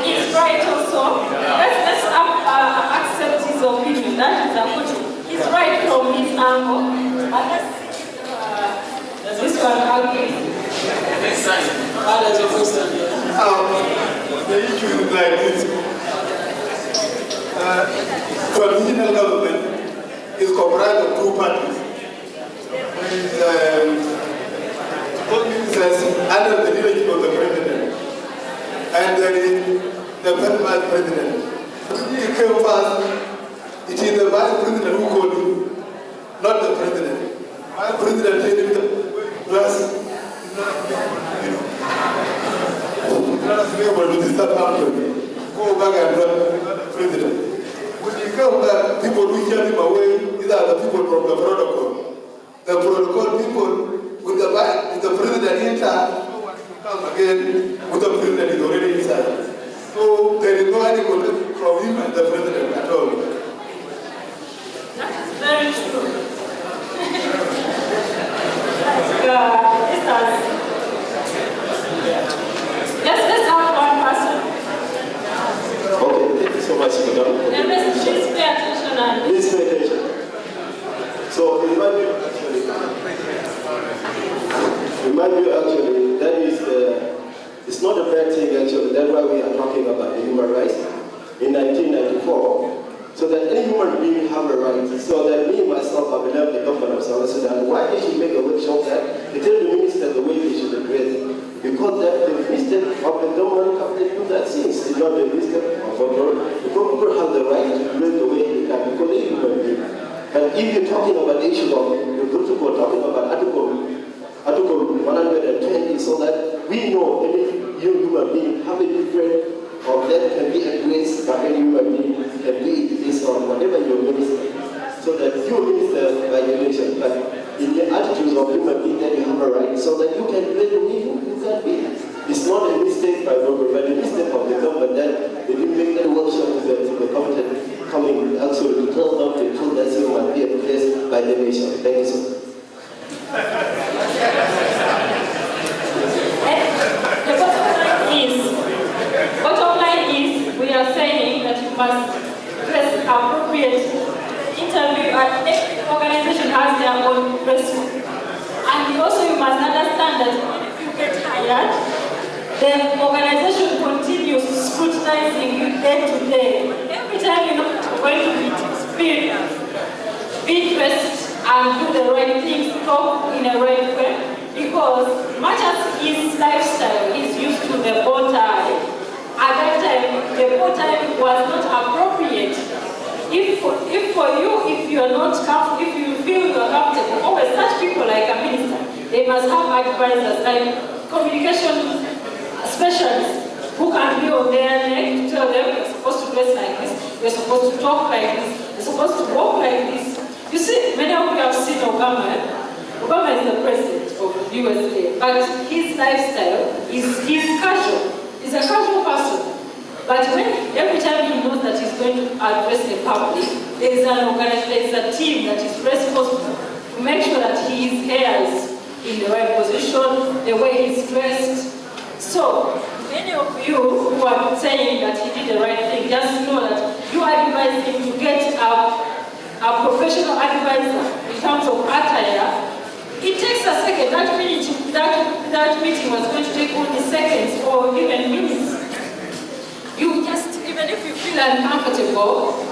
B: He's right also. Let's accept his opinion. That is a good. He's right from his angle. And let's this one argues.
J: Next time. How does your question?
I: The issue is like this. Traditional government is comprised of two parties. Says under the leadership of the president, and there is the vice president. He came first. It is the vice president who called him, not the president. Vice president said him to us, not be able to disturb after me. Go back and run the president. When he come back, people who hear him away, these are the people from the protocol. The protocol people with the president inside, no one can come again with the president is already inside. So there is no any contact from him and the president at all.
B: That is very true. Let's have one person.
K: Okay, thank you so much, madam.
B: Please pay attention and
K: please pay attention. So in my view, actually, that is it's not a bad thing actually. That's why we are talking about the human rights in 1994. So that any human being have a right. So that me myself, I belong the government of South Sudan. Why they should make a workshop that they tell the minister the way they should address it. Because that the mistake of the government have to do that since it's not the mistake of control. The government have the right to do it the way they can because they human being. And if you're talking about the issue of the protocol, talking about Article 120, so that we know any human being have a different of that can be addressed by any human being, can be based on whatever your minister. So that you minister by your nation, but in the attitudes of human being that you have a right, so that you can play the way you can be. It's not a mistake by government, but a mistake of the government that they didn't make that workshop to the committee coming actually to tell them the truth that they must be addressed by the nation. Thank you, sir.
B: Bottom line is, we are saying that you must press appropriate interview. Every organization has their own press. And also you must understand that even if you get hired, the organization continues scrutinizing you day to day. Every time you're not going to be experienced, be dressed and do the right things, talk in a right way, because much as his lifestyle is used to the bow tie, at that time the bow tie was not appropriate. If for you, if you are not comfortable, if you feel you are comfortable, always such people like a minister, they must have advisors like communication specialists who can be on their neck to tell them you're supposed to dress like this, you're supposed to talk like this, you're supposed to walk like this. You see, many of you have seen Obama. Obama is the president of the USA, but his lifestyle is casual. He's a casual person. But when every time he knows that he's going to address the public, there is a team that is responsible for make sure that his hair is in the right position, the way he's dressed. So, many of you who are saying that he did the right thing, just know that you advise him to get a professional advisor in terms of attire. It takes a second. That meeting was going to take only seconds or even minutes. You just, even if you feel uncomfortable,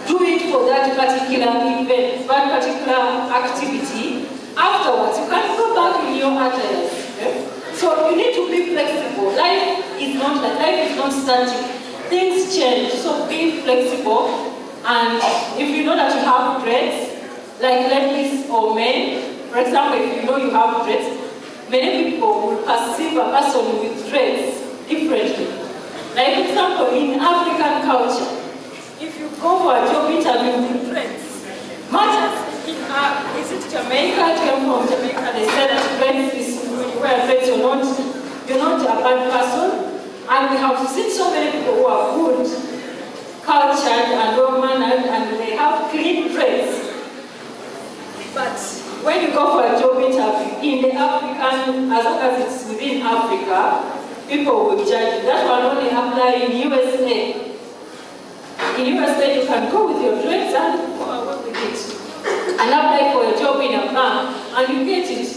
B: do it for that particular event, that particular activity. Afterwards, you can go back in your attire. Okay? So you need to be flexible. Life is not static. Things change. So be flexible. And if you know that you have dreads, like ladies or men, for example, if you know you have dreads, many people will perceive a person with dreads differently. Like, for example, in African culture, if you go for a job interview with dreads, much as is it Jamaica, came from Jamaica, they said that dreads is, when you wear dreads, you're not a bad person. And we have seen so many people who are good, cultured and well-mannered, and they have clean dreads. But when you go for a job interview in the African, as long as it's within Africa, people will judge you. That will only apply in USA. In USA, you can go with your dreads and go away with it. And apply for a job in a bank, and you get it.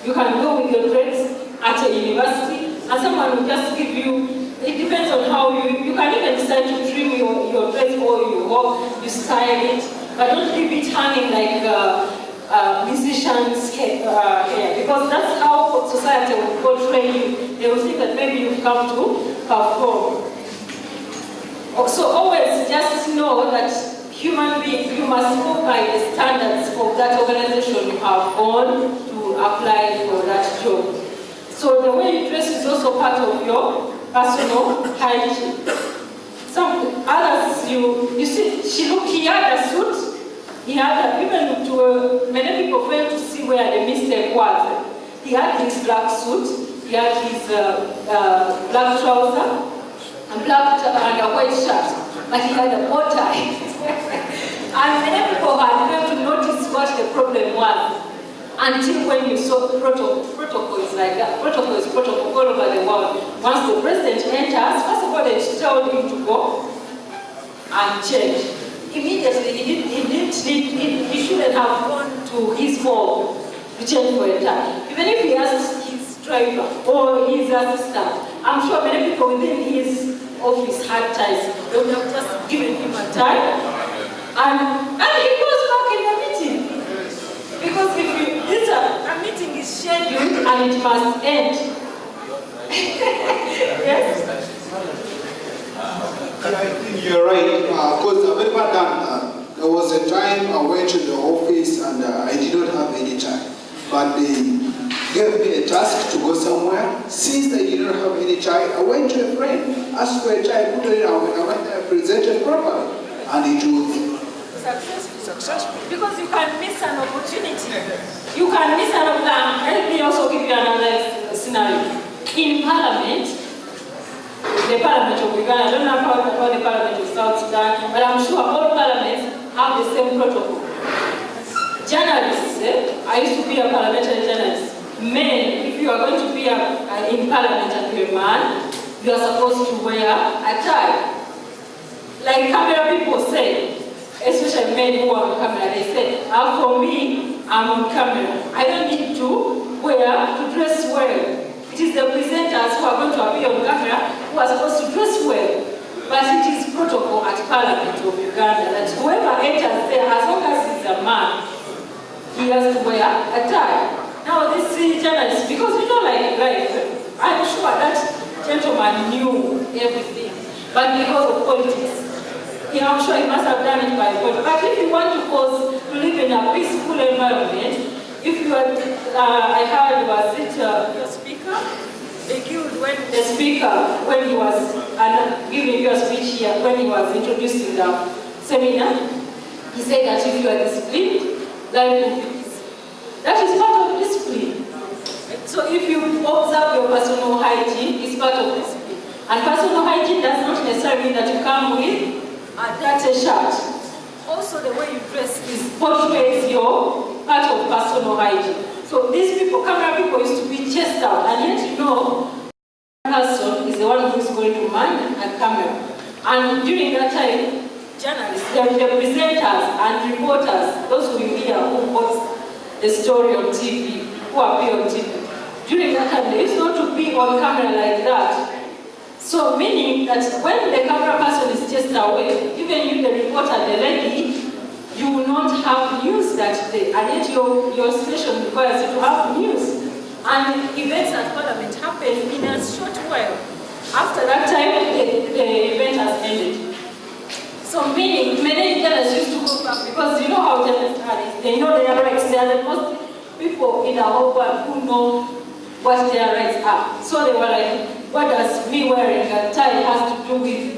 B: You can go with your dreads at a university, and someone will just give you, it depends on how you can even decide to trim your dreads or you style it, but don't leave it hanging like musicians' hair, because that's how society will portray you. They will think that maybe you've come to perform. So always just know that human beings, you must go by the standards of that organization you have gone to apply for that job. So the way you dress is also part of your personal hygiene. Some others, you see, he had a suit. He had even many people fail to see where the mistake was. He had his black suit. He had his black trouser and a white shirt, but he had a bow tie. And many people had failed to notice what the problem was until when you saw protocol is like that. Protocol is protocol all over the world. Once the president enters, first of all, they tell him to go and change. Immediately, he shouldn't have gone to his home to change for a tie. Even if he asks his driver or his assistant, I'm sure many people within his office had ties. They would have just given him a tie, and he goes back in the meeting. Because if a meeting is scheduled and it must end. Yes?
D: I think you're right, because I've ever done that. There was a time I went to the office and I did not have any time. But they gave me a task to go somewhere. Since I did not have any time, I went to a friend, asked for a time, put it out, and I went there, presented properly. And it was
B: successful. Because you can miss an opportunity. You can miss an opportunity. Let me also give you another scenario. In Parliament, the Parliament of Uganda, I don't know about the Parliament of South Sudan, but I'm sure all parliaments have the same protocol. Journalists, I used to be a parliamentary journalist. Men, if you are going to be in Parliament and you're a man, you are supposed to wear a tie. Like camera people say, especially men who are on camera, they say, for me, I'm on camera. I don't need to dress well. It is the presenters who are going to appear on camera who are supposed to dress well. But it is protocol at Parliament of Uganda that whoever enters there, as long as he's a man, he has to wear a tie. Now this journalist, because I'm sure that gentleman knew everything, but because of politics, I'm sure he must have done it by politics. But if you want to live in a peaceful environment, if you are, I heard, was it your speaker? The speaker, when he was giving your speech here, when he was introducing the seminar, he said that if you are disciplined, life will be easy. That is part of discipline. So if you observe your personal hygiene, it's part of discipline. And personal hygiene does not necessarily mean that you come with a dirty shirt. Also, the way you dress portrays your part of personal hygiene. So these people, camera people, used to be chased out, and yet person is the one who is going to man a camera. And during that time, journalists, the presenters and reporters, those who hear who post the story on TV, who appear on TV, during that time they used not to be on camera like that. So meaning that when the camera person is just away, even you, the reporter, the lady, you will not have news that day, and yet your station requires you to have news. And events at Parliament happen in a short while. After that time, the event has ended. So meaning, many journalists used to go back, because you know how journalists are, they know their rights. They are the most people in the whole world who know what their rights are. So they were like, what does me wearing a tie has to do with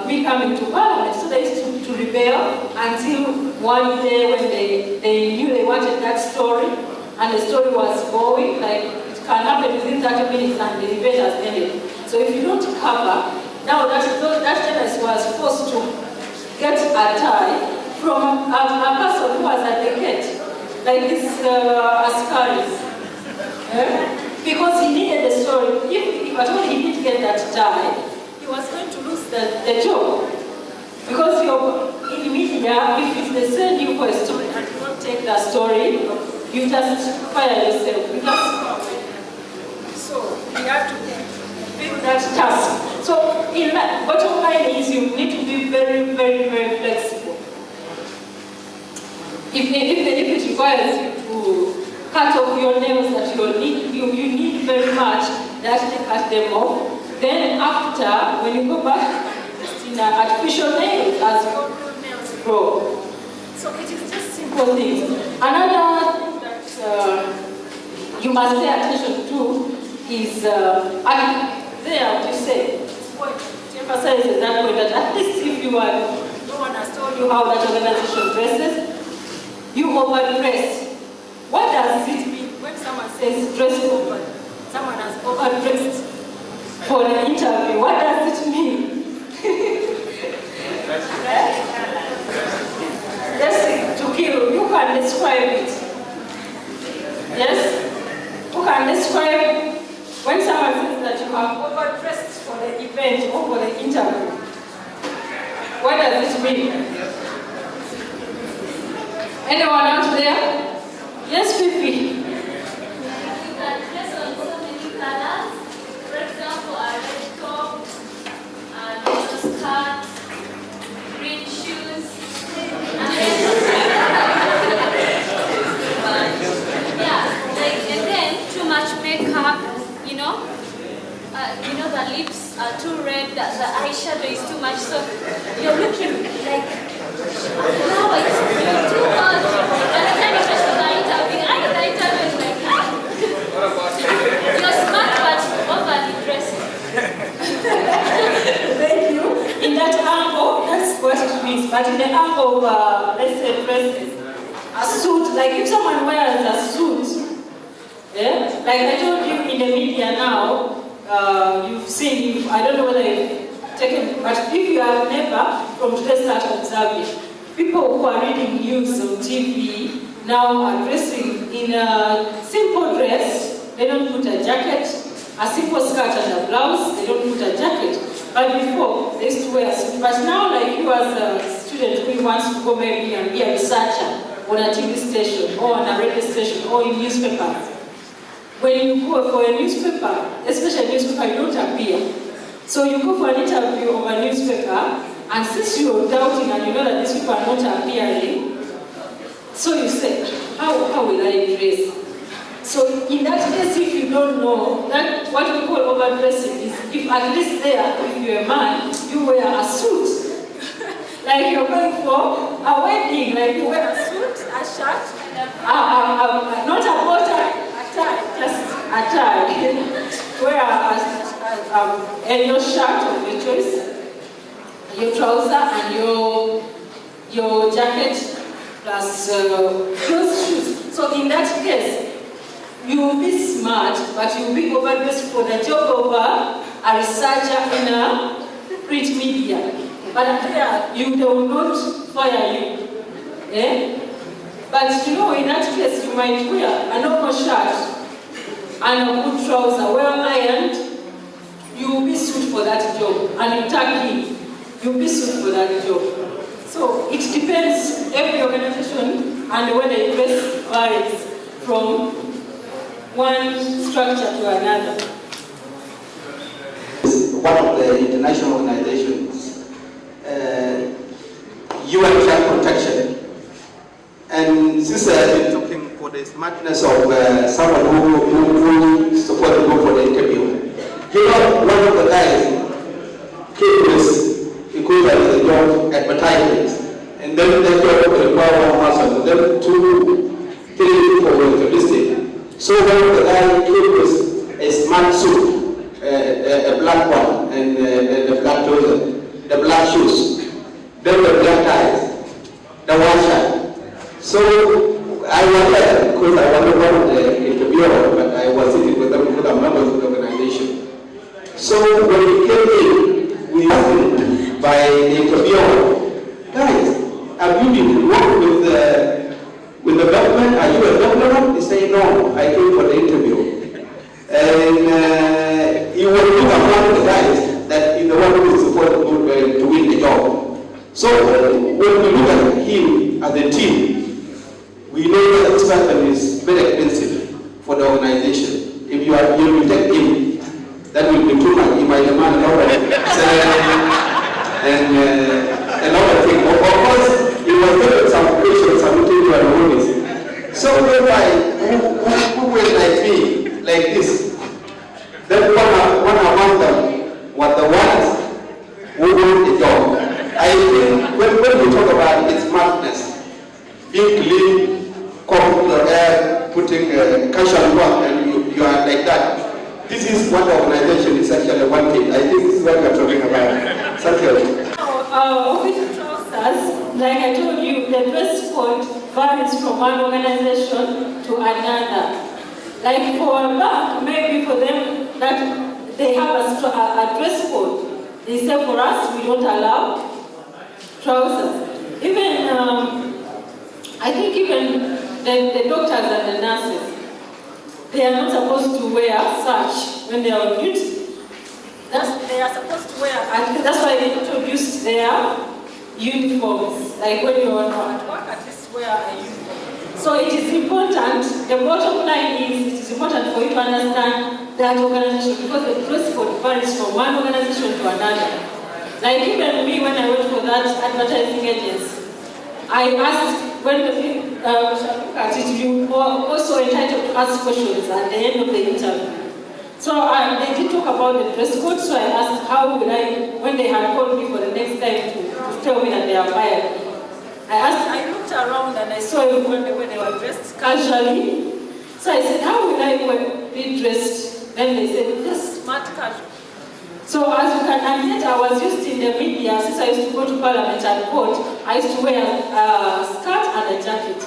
B: me coming to Parliament? So they used to rebel until one day when they knew they wanted that story, and the story was going, like it can happen within 30 minutes and the event has ended. So if you don't cover, now that journalist was forced to get a tie from a person who was at the gate, like this Ascaris. Because he needed the story. If at all he didn't get that tie, he was going to lose the job. Because in media, if they send you for a story and you don't take that story, you just fire yourself. You just so you have to pick that task. So in that, bottom line is you need to be very, very, very flexible. If it requires you to cut off your nails that you need very much, that they cut them off. Then after, when you go back, just in artificial nails as your nails grow. So it is just simple things. Another thing that you must pay attention to is there, what you say, to emphasize that point, that at least if no one has told you how that organization dresses, you overdress. What does it mean when someone says dress over? Someone has overdressed for an interview. What does it mean? Dressing to kill. You can describe it. Yes? You can describe when someone says that you have overdressed for the event or for the interview. What does it mean? Anyone out there? Yes, Fifi.
L: That dress on so many colors. For example, a red top, a yellow skirt, green shoes, and and then too much makeup. The lips are too red. The eyeshadow is too much. So you're looking like how it's too hot. And the time you finish the interview, is like, you're smart but overly dressed.
B: Thank you. In that angle, that's what it means. But in the angle of, let's say, dresses, a suit, like if someone wears a suit, yeah? Like I told you in the media now, you've seen, I don't know whether you've taken, but if you have never, from today start observing, people who are reading news on TV now are dressing in a simple dress. They don't put a jacket, a simple skirt and a blouse, they don't put a jacket. But before, they used to wear a suit. But now, like you as a student who wants to go maybe and be a researcher on a TV station or on a radio station or in newspapers, when you go for a newspaper, especially a newspaper, you don't appear. So you go for an interview of a newspaper, and since you're doubting and you know that these people are not appearing, so you say, how will I dress? So in that case, if you don't know, that what we call overdressing is, if at least there, if you're a man, you wear a suit. Like you're going for a wedding, like you wear a suit, a shirt, not a bow tie, a tie, just a tie. Wear your shirt of your choice, your trouser, and your jacket, plus those shoes. So in that case, you will be smart, but you will be overdressed for the job of a researcher in a print media. But there, they will not fire you. But you know, in that case, you might wear a normal shirt and a good trouser, well ironed. You will be suited for that job, and in Turkey, you'll be suited for that job. So it depends, every organization and the way they dress varies from one structure to another.
M: One of the international organizations, UN Child Protection, and since I've been looking for the smartness of someone who supported to go for the interview. You know, one of the guys came with equivalent to the job advertisements, and then they job would require one person, then 2, 3 people were to listen. So one of the guys came with a smart suit, a black one, and the black trouser, the black shoes, then the black ties, the white shirt. So I was there because I wanted one of the interviewer, but I was sitting with them because I'm members of the organization. So when we came in, we asked him by the interviewer, guys, have you been working with the government? Are you a government? He said, no, I came for the interview. And he was looking among the guys that is the one who is supposed to win the job. So when we look at him as a team, we know that this person is very expensive for the organization. If you take him, that will be too much. He might demand a lot of salary and a lot of things. Of course, he was given some questions submitted to an office. So whereby who will like me, like this, then one among them was the ones who won the job. I think when we talk about its smartness, being clean, putting casual work, and you are like that. This is what the organization is actually wanting. I think this is what we are talking about. Thank you.
B: Official trousers, like I told you, the dress code varies from one organization to another. Like for a bank, maybe for them that they have a dress code. They say for us, we don't allow trousers. Even, I think even the doctors and the nurses, they are not supposed to wear such when they are on duty. They are supposed to wear, that's why they introduced their uniforms. Like when you are at work, at least wear a uniform. So it is important, the bottom line is, it is important for you to understand that organization because the dress code varies from one organization to another. Like even me, when I went for that advertising agency, I asked, when the people look at it, you are also entitled to ask questions at the end of the interview. So they did talk about the dress code, so I asked how would I, when they had called me for the next time to tell me that they are fired, I looked around and I saw everyone when they were dressed casually. So I said, how would I be dressed? Then they said, just smart casual. So as you can admit, I was used in the media, since I used to go to Parliament and vote, I used to wear a skirt and a jacket.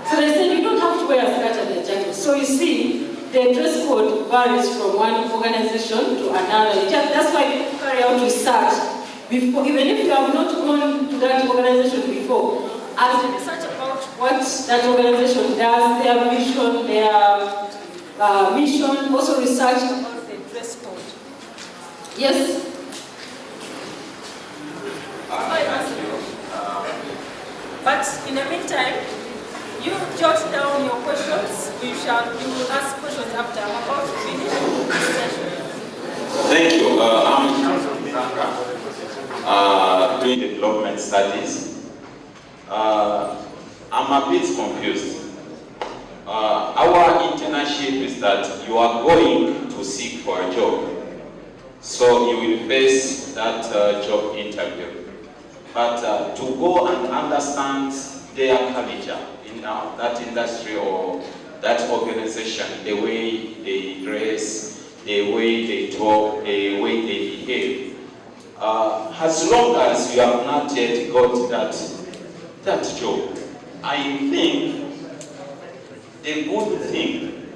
B: So they said, you don't have to wear a skirt and a jacket. So you see, the dress code varies from one organization to another. That's why people carry out research before, even if you have not gone to that organization before, as you research about what that organization does, their vision, mission, also research about the dress code. Yes? But in the meantime, you jot down your questions. You will ask questions after. I'm about to finish this session.
N: Thank you. I'm doing development studies. I'm a bit confused. Our internship is that you are going to seek for a job. So you will face that job interview. But to go and understand their culture in that industry or that organization, the way they dress, the way they talk, the way they behave, as long as you have not yet got that job, I think the good thing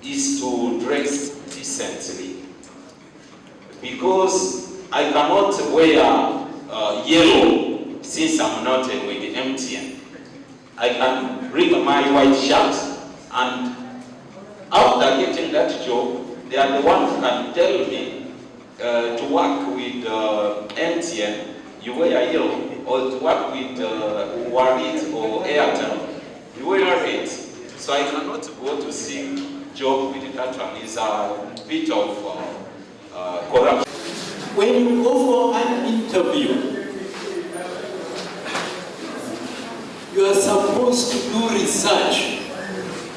N: is to dress decently. Because I cannot wear yellow since I'm not with MTN. I can bring my white shirt, and after getting that job, they are the ones who can tell me to work with MTN, you wear yellow, or to work with Warit or Airtel, you wear red. So I cannot go to seek job with that one. It's a bit of corruption.
O: When you go for an interview, you are supposed to do research.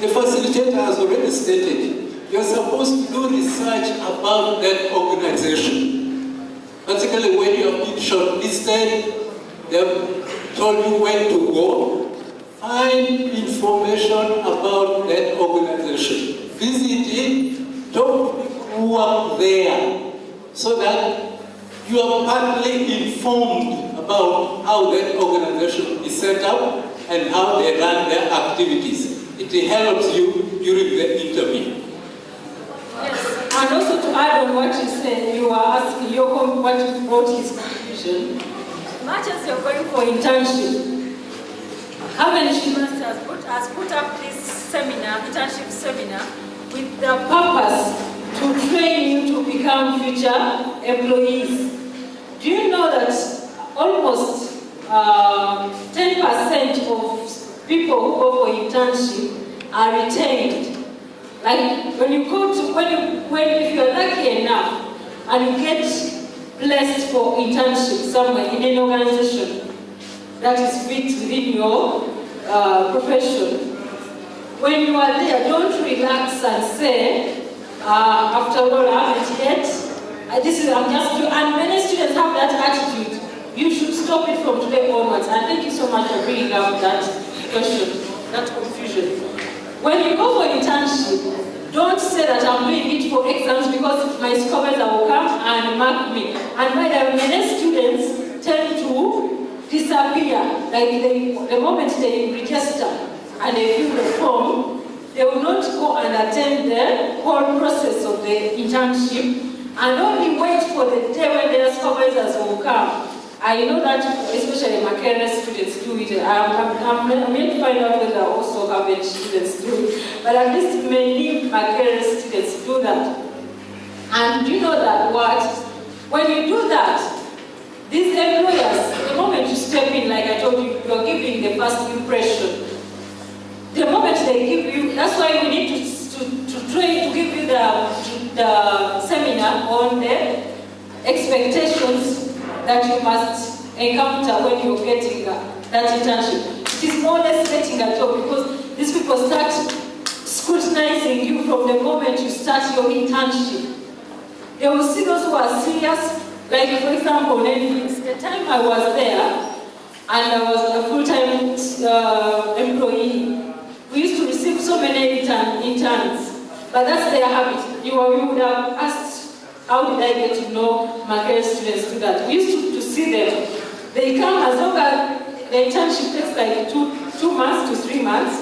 O: The facilitator has already stated, you are supposed to do research about that organization. Particularly when you have been shortlisted, they have told you where to go. Find information about that organization. Visit it, talk to people who are there, so that you are partly informed about how that organization is set up and how they run their activities. It helps you during the interview.
B: Yes, and also to add on what you said, you are asking Yoko what brought his confusion. Much as you're going for internship, Cavendish University has put up this seminar, internship seminar, with the purpose to train you to become future employees. Do you know that almost 10% of people who go for internship are retained? Like when you go to, if you're lucky enough and you get blessed for internship somewhere in an organization that is fit within your profession, when you are there, don't relax and say, after all, I haven't yet. I'm just doing, and many students have that attitude. You should stop it from today onwards. And thank you so much for bringing up that question, that confusion. When you go for internship, don't say that I'm doing it for exams because my supervisor will come and mark me. And by the way, many students tend to disappear. Like the moment they register and they fill the form, they will not go and attend the whole process of the internship and only wait for the day when their supervisors will come. I know that especially Makerere students do it. I'm going to find out whether also Cavendish students do it. But at least many Makerere students do that. And you know that what? When you do that, these employers, the moment you step in, like I told you, you're giving the first impression. The moment they give you, that's why we need to try to give you the seminar on the expectations that you must encounter when you're getting that internship. It is more or less getting a job because these people start scrutinizing you from the moment you start your internship. They will see those who are serious. Like for example, the time I was there and I was a full-time employee, we used to receive so many interns, but that's their habit. You would have asked, how did I get to know Makerere students do that? We used to see them. They come as long as the internship takes like two months to 3 months.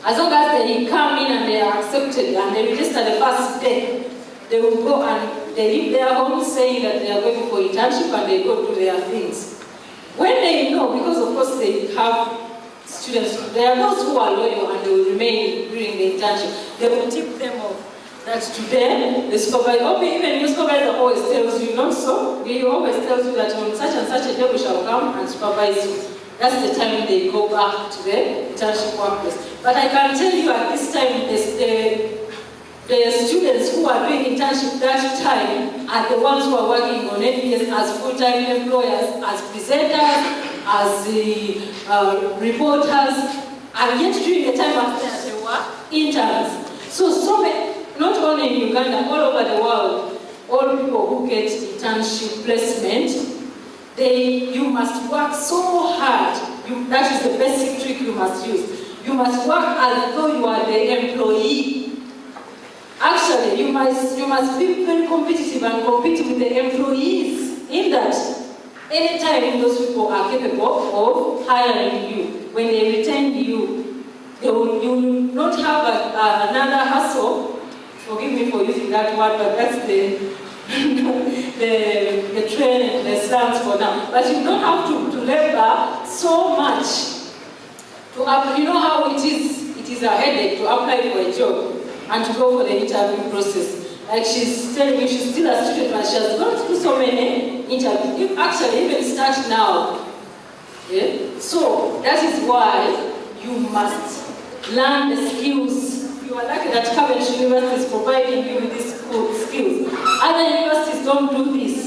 B: As long as they come in and they are accepted and they register the first day, they will go and they leave their home saying that they are going for internship and they go do their things. When they know, because of course they have students, there are those who are loyal and they will remain during the internship. They will tip them off. That today, the supervisor, even your supervisor always tells you, not so, he always tells you that on such and such a day we shall come and supervise you. That's the time they go back to the internship workplace. But I can tell you at this time, the students who are doing internship that time are the ones who are working on NBS as full-time employers, as presenters, as the reporters, and yet during the time after they were interns. So many, not only in Uganda, all over the world, all people who get internship placement, you must work so hard. That is the basic trick you must use. You must work as though you are the employee. Actually, you must be very competitive and compete with the employees in that anytime those people are capable of hiring you, when they retain you, you will not have another hustle. Forgive me for using that word, but that's the trend, the slangs for now. But you don't have to labor so much You know how it is a headache to apply for a job and to go for the interview process. Like she's telling me she's still a student, but she has gone through so many interviews. Actually, even start now. Yeah? So that is why you must learn the skills. You are lucky that Coventry University is providing you with these skills. Other universities don't do this.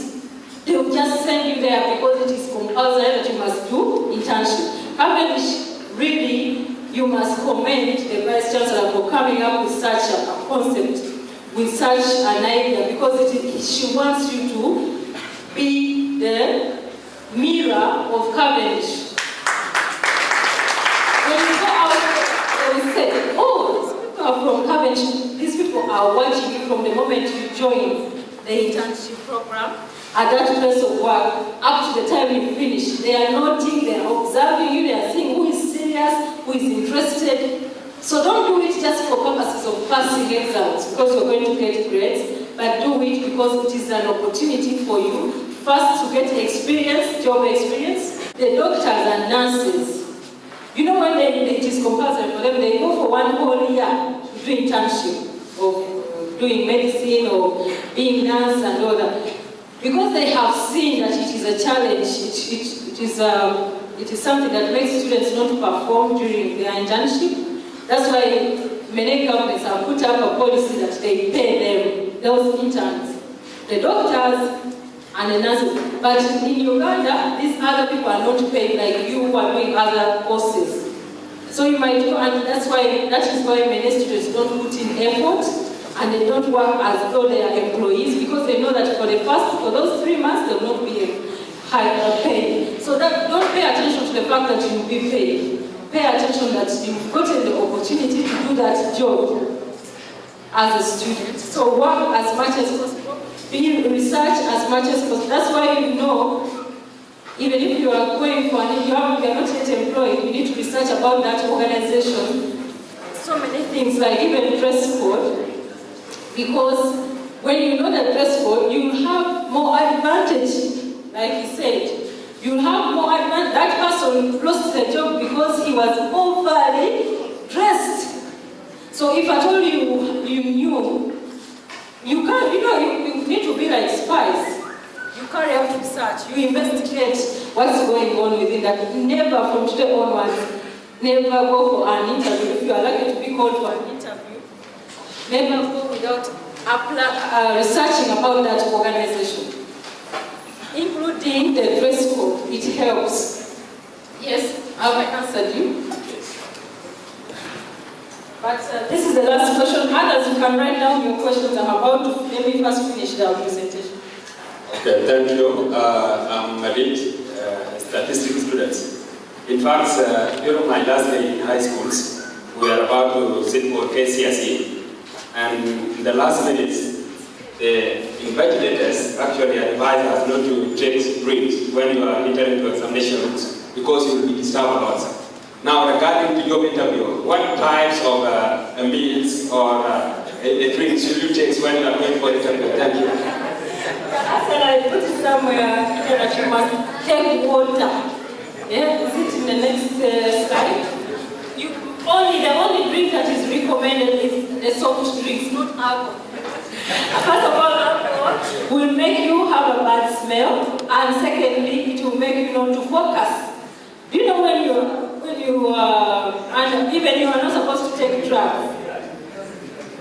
B: They will just send you there because it is compulsory that you must do internship. Coventry, really, you must commend the Vice Chancellor for coming up with such a concept, with such an idea, because she wants you to be the mirror of Cavendish. When you go out, they will say, oh, these people are from Cavendish. These people are watching you from the moment you join the internship program. At that place of work, up to the time you finish, they are noting, they are observing you, they are seeing who is serious, who is interested. So don't do it just for purposes of passing exams, because you're going to get grades, but do it because it is an opportunity for you, first to get experience, job experience. The doctors and nurses, you know when it is compulsory for them, they go for 1 whole year to do internship, of doing medicine or being nurse and all that. Because they have seen that it is a challenge, it is something that makes students not perform during their internship. That's why many governments have put up a policy that they pay them, those interns, the doctors and the nurses. But in Uganda, these other people are not paid like you who are doing other courses. So you might go, and that is why many students don't put in effort. And they don't work as though they are employees because they know that for those 3 months, they will not be paid. So don't pay attention to the fact that you will be paid. Pay attention that you've gotten the opportunity to do that job as a student. So work as much as possible. Be research as much as possible. That's why you know, even if you are going for an you are not yet employed, you need to research about that organization. So many things, like even dress code. Because when you know the dress code, you will have more advantage, like he said. You will have more advantage. That person lost the job because he was overly dressed. So if at all you knew, you can't, you need to be like spies. You carry out research, you investigate what's going on within that. Never from today onwards, never go for an interview. If you are lucky to be called for an interview, never go without researching about that organization, including the dress code. It helps. Yes, have I answered you? Yes. But this is the last question. Others, you can write down your questions. I'm about to let me first finish the presentation.
E: Okay, thank you. I'm Madid, statistics student. In fact, during my last day in high schools, we are about to sit for KCSE. And in the last minutes, the invigilators actually advise us not to take drinks when you are entering to examination rooms because you will be disturbed about it. Now, regarding to job interview, what types of meals or drinks should you take when you are going for the interview? Thank you.
B: After I put it somewhere here that you must take water. Yeah, is it in the next slide? The only drink that is recommended is the soft drinks, not alcohol. First of all, alcohol will make you have a bad smell, and secondly, it will make you not to focus. Do you know when you and even you are not supposed to take drugs?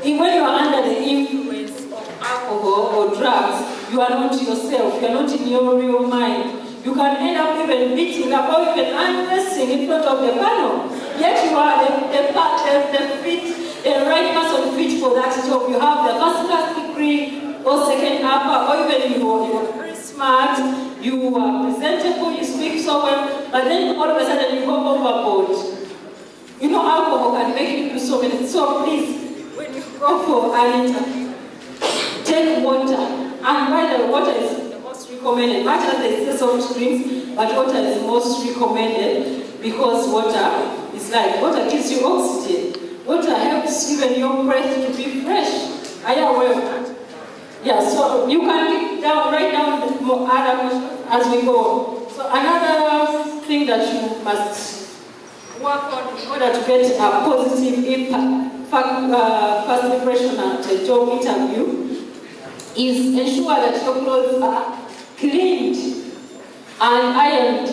B: When you are under the influence of alcohol or drugs, you are not yourself. You are not in your real mind. You can end up even beating up or even undressing in front of the panel. Yet you are the right person fit for that job. You have the first class degree or second upper, or even you are very smart, you are presentable, you speak so well, but then all of a sudden you go overboard. You know alcohol can make you do so many. So please, when you go for an interview, take water. And by the way, water is the most recommended. Much as they say soft drinks, but water is the most recommended because water gives you oxygen. Water helps even your breath to be fresh. Are you aware of that? Yeah, so you can write down more other questions as we go. So another thing that you must work on in order to get a positive impact, first impression at a job interview is ensure that your clothes are cleaned and ironed.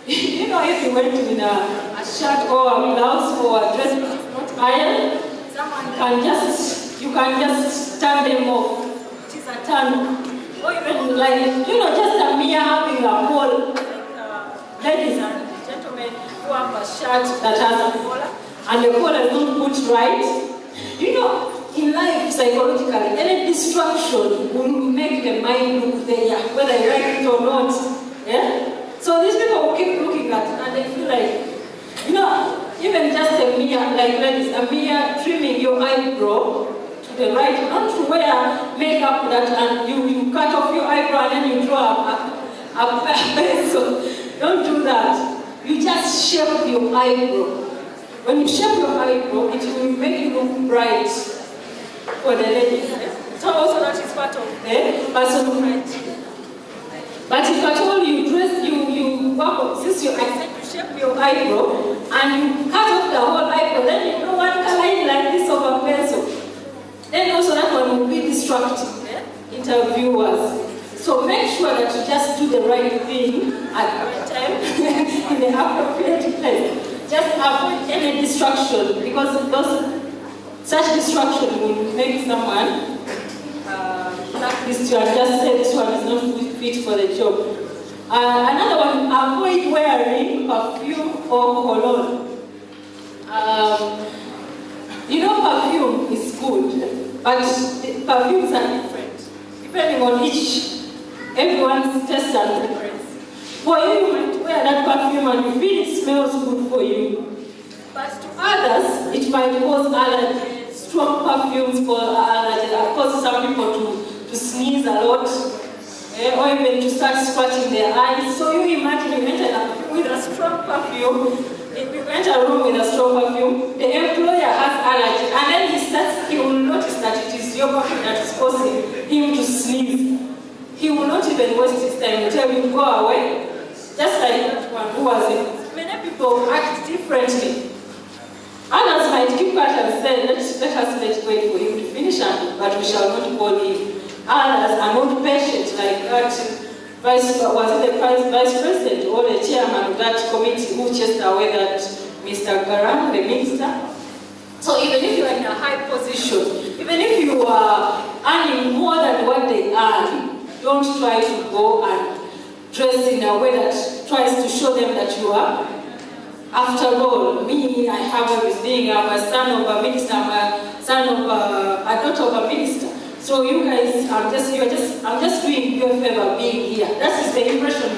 B: You know, if you went in a shirt or a blouse or a dress which is not ironed, you can just turn them off. It is a turn. Or even like, you know, just a mere having a hole, like ladies and gentlemen who have a shirt that has a collar, and the collar is not put right. You know, in life, psychologically, any distraction will make the mind look there, whether you like it or not. Yeah? So these people will keep looking at it and they feel like, you know, even just a mere, like ladies, a mere trimming your eyebrow to the right, not to wear makeup that and you cut off your eyebrow and then you draw a pencil. Don't do that. You just shape your eyebrow. When you shape your eyebrow, it will make you look bright for the ladies. So also that is part of the personal brand. But if at all you dress, you work on, since I said you shape your eyebrow and you cut off the whole eyebrow, then you know one color like this of a pencil. Then also that one will be distracting interviewers. So make sure that you just do the right thing at the right time in the appropriate place. Just avoid any distraction because such distraction will make someone blacklist you and just say this one is not fit for the job. Another one, avoid wearing perfume or cologne. You know, perfume is good, but perfumes are different depending on everyone's taste and preference. For you, you might wear that perfume and you feel it smells good for you. But to others, it might cause allergy. Strong perfumes cause some people to sneeze a lot, or even to start scratching their eyes. So you imagine you enter with a strong perfume. If you enter a room with a strong perfume, the employer has allergy, and then he will notice that it is your perfume that is causing him to sneeze. He will not even waste his time. He will tell you, go away. Just like that one who was in. Many people act differently. Others might keep quiet and say, let us wait for him to finish, but we shall not call him. Others are not patient, like that vice president or the chairman of that committee who chased away that Mr. Garang, the minister. So even if you are in a high position, even if you are earning more than what they earn, don't try to go and dress in a way that tries to show them that you are. After all, me, I have everything. I'm a son of a minister. I'm a daughter of a minister. So you guys, I'm just doing you a favor being here. That is the impression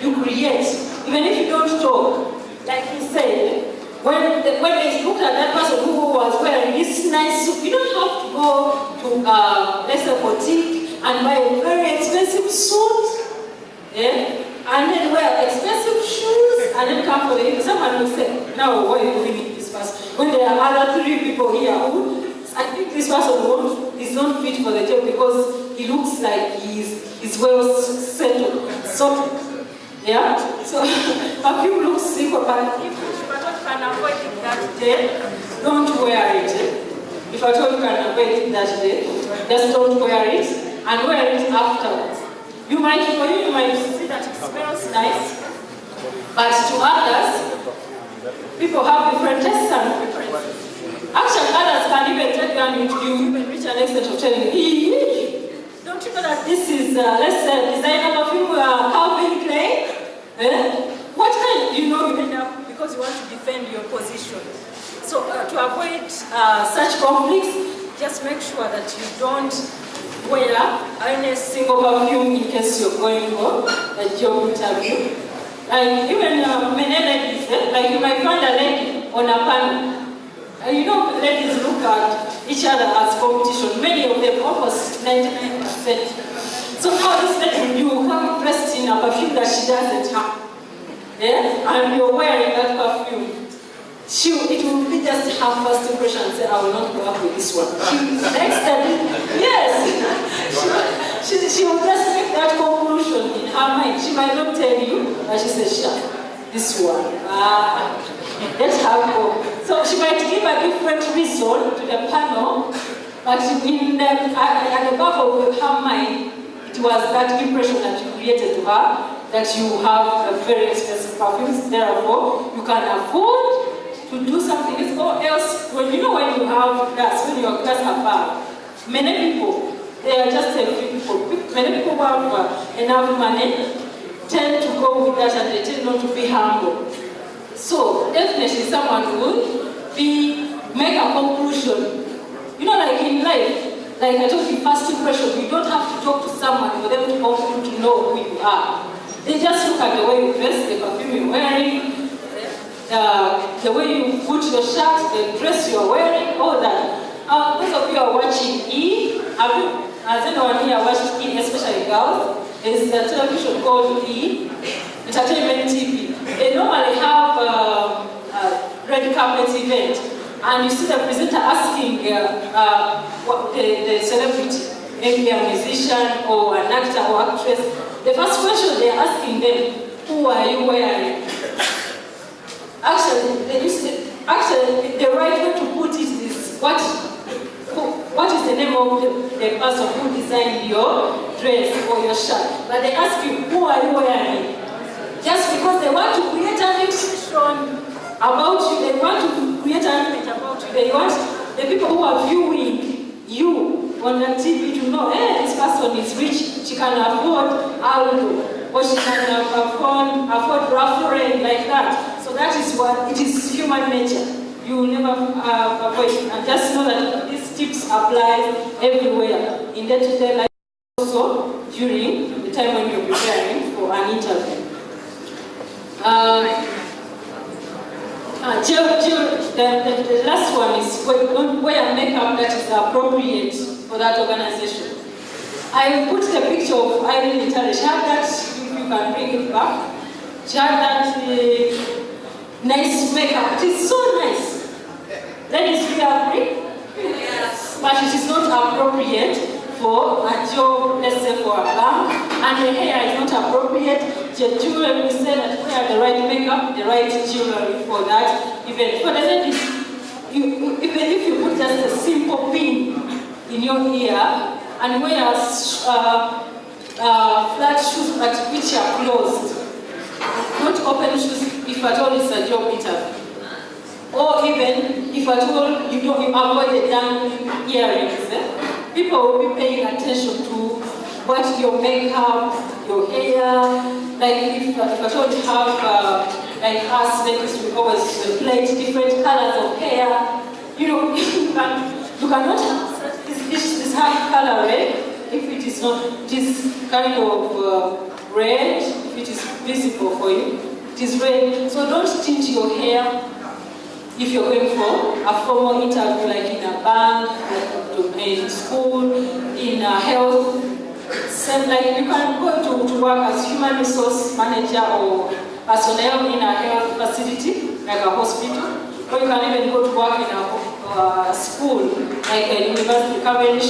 B: you create. Even if you don't talk, like he said, when they looked at that person who was wearing this nice suit, you don't have to go to let's say boutique and buy a very expensive suit, yeah, and then wear expensive shoes, and then come for the interview. Someone will say, now why are you doing this person? When there are other 3 people here who, I think this person is not fit for the job because he looks like he's well settled. Yeah? So perfume looks simple, but if you can avoid it that day, don't wear it. If at all you can avoid it that day, just don't wear it and wear it afterwards. You might see that it smells nice, but to others, people have different tastes and preferences. Actually, others can even tell you and you even reach an extent of telling you, don't you know that this is, let's say, designer perfume, Calvin Klein? What kind, you end up, because you want to defend your position. So to avoid such conflicts, just make sure that you don't wear any single perfume in case you're going for a job interview. Like even many ladies, like you might find a lady on a panel. Ladies look at each other as competition. Many of them, almost 99%. So now this lady, you have dressed in a perfume that she doesn't have. Yeah? And you're wearing that perfume. It will be just her first impression and say, I will not go up with this one. She will just make that conclusion in her mind. She might not tell you, but she says, this one. Let her go. So she might give a different reason to the panel, but at the back of her mind, it was that impression that you created to her, that you have a very expensive perfumes, therefore you can afford to do something else. When you have gas, when your gas above, many people, there are just a few people, many people who have enough money tend to go with that and they tend not to be humble. So definitely someone would make a conclusion. Like in life, like I told you, first impression, you don't have to talk to someone for them to know who you are. They just look at the way you dress, the perfume you're wearing, the way you put your shirt, the dress you're wearing, all that. Those of you who are watching E, has anyone here watched E, especially girls? There's a television called E, Entertainment TV. They normally have a red carpet event, and you see the presenter asking the celebrity, maybe a musician or an actor or actress. The first question they're asking them, who are you wearing? Actually, the right way to put it is, what is the name of the person who designed your dress or your shirt? But they ask you, who are you wearing? Just because they want to create an impression about you, they want to create an image about you. They want the people who are viewing you on the TV to know, hey, this person is rich, she can afford Aldo, or she can afford Raffarin, like that. So that is what, it is human nature. You will never avoid it. And just know that these tips apply everywhere, in day-to-day life, also during the time when you're preparing for an interview. The last one is wear makeup that is appropriate for that organization. I put the picture of Irene Italy. She had that, if you can bring it back. She had that nice makeup. It is so nice. Ladies, do you agree? Yes. But it is not appropriate for a job, let's say for a bank, and the hair is not appropriate. The jewelry, we say that we have the right makeup, the right jewelry for that. Even for the ladies, even if you put just a simple pin in your ear and wear flat shoes but which are closed, not open shoes if at all it's a job interview. Or even if at all you avoid the dangling earrings, people will be paying attention to what your makeup, your hair, like if at all you have, like us ladies, we always plait different colors of hair. You cannot have this hair color red if it is not, it is kind of red, if it is visible for you. It is red, so don't tint your hair if you're going for a formal interview, like in a bank, like in school, in health. Same, like you can go to work as human resource manager or personnel in a health facility, like a hospital, or you can even go to work in a school, like a university college,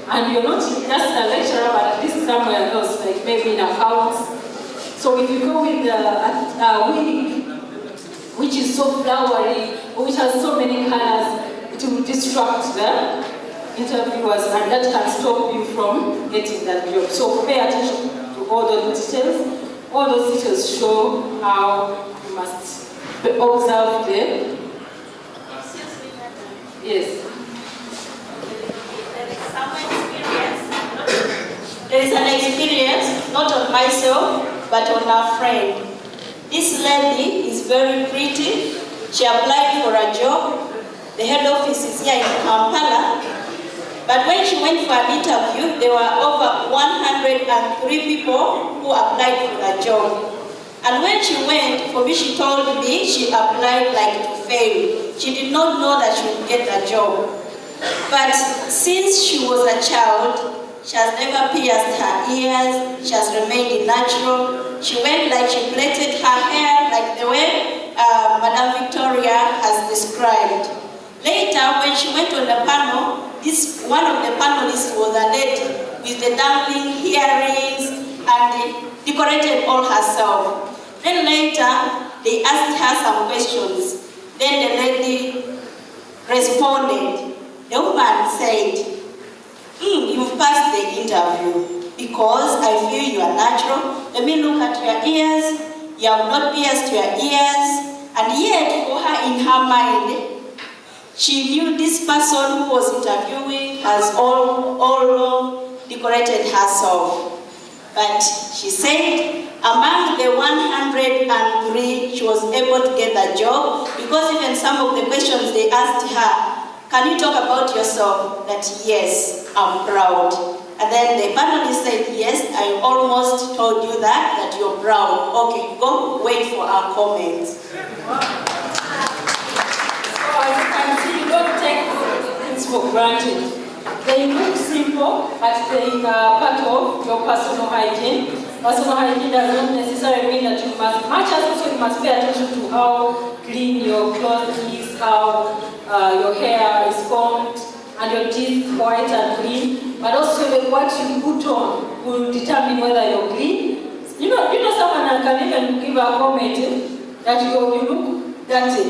B: and you're not just a lecturer, but at least somewhere else, like maybe in accounts. So if you go with a wig, which is so flowery, which has so many colors, it will distract the interviewers, and that can stop you from getting that job. So pay attention to all those details. All those details show how you must observe them. Yes.
P: There is an experience, not on myself, but on a friend. This lady is very pretty. She applied for a job. The head office is here in Kampala. But when she went for an interview, there were over 103 people who applied for the job. And when she went, for me, she told me she applied like to fail. She did not know that she would get the job. But since she was a child, she has never pierced her ears. She has remained natural. She went like she plaited her hair like the way Madame Victoria has described. Later, when she went on the panel, one of the panelists was a lady with the dangling earrings and decorated all herself. Then later, they asked her some questions. Then the lady responded. The woman said, you've passed the interview because I feel you are natural. Let me look at your ears. You have not pierced your ears. And yet, for her, in her mind, she knew this person who was interviewing has all decorated herself. But she said, among the 103, she was able to get the job because even some of the questions they asked her, can you talk about yourself? That yes, I'm proud. And then the panelist said, yes, I almost told you that you're proud. Okay, go wait for our comments.
B: So as you can see, you don't take things for granted. They look simple, but they are part of your personal hygiene. Personal hygiene does not necessarily mean that you must, much as also you must pay attention to how clean your clothes is, how your hair is combed, and your teeth white and clean. But also what you put on will determine whether you're clean. You know someone can even give a comment that you look dirty.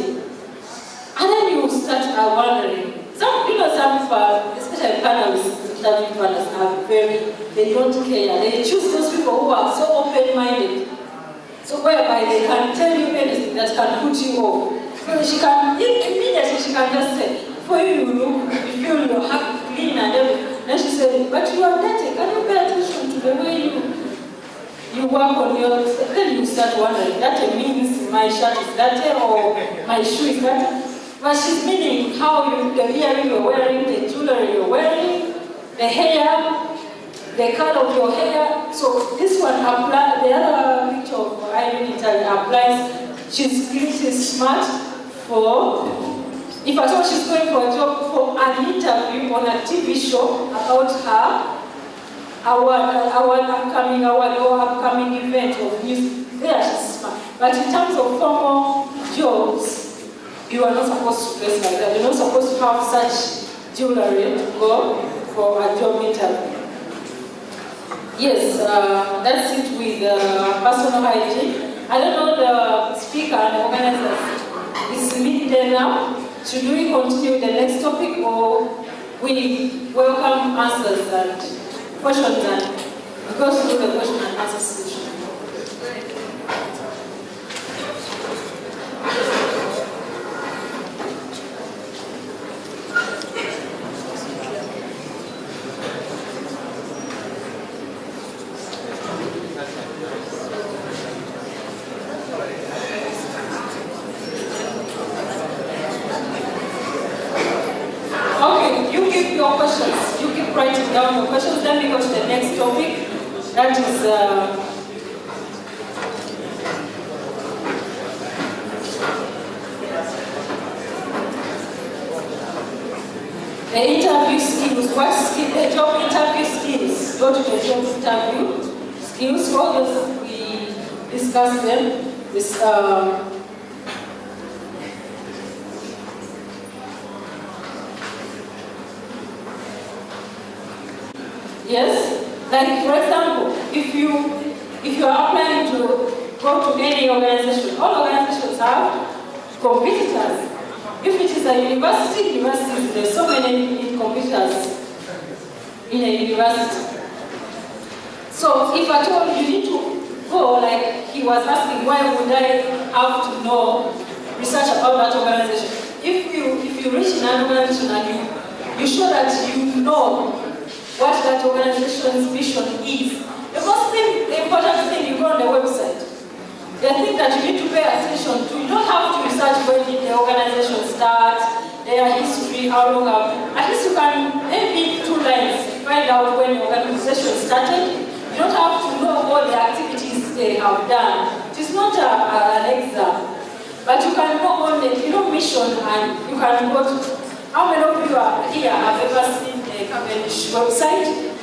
B: And then you start wondering. Some people, especially panelists, interview panelists, are they don't care. They choose those people who are so open-minded. So whereby they can tell you anything that can put you off. So she can, immediately she can just say, for you feel your heart clean and everything. Then she said, but you are dirty. Can you pay attention to the way you work on your, then you start wondering, that means my shirt is dirty or my shoe is dirty. But she's meaning how the earring you're wearing, the jewelry you're wearing, the hair, the color of your hair. So this one applies, the other picture of Irene Italy applies, she's smart for, if at all she's going for a job, for an interview on a TV show about her, our upcoming event of music, there she's smart. But in terms of formal jobs, you are not supposed to dress like that. You're not supposed to have such jewelry to go for a job interview. Yes, that's it with personal hygiene. I don't know the speaker and the organizers. Is midday now? Should we continue with the next topic or we welcome answers and questions and go through the question and answer session? Writing down your questions, then we go to the next topic, that is the interview skills. What skill? The job interview skills. Go to the job interview skills. All those we discuss them. This yes, like for example, if you are applying to go to any organization, all organizations have competitors. If it is a university, there's so many competitors in a university. So if at all you need to go, like he was asking, why would I have to know research about that organization? If you reach in an organization and you show that you know what that organization's mission is. The important thing, you go on the website. The thing that you need to pay attention to, you don't have to research when did the organization start, their history, how long at least you can, maybe 2 lines, find out when the organization started. You don't have to know all the activities they have done. It is not an exam. But you can know only, mission, and you can go to, how many of you are here have ever seen the Cavendish website?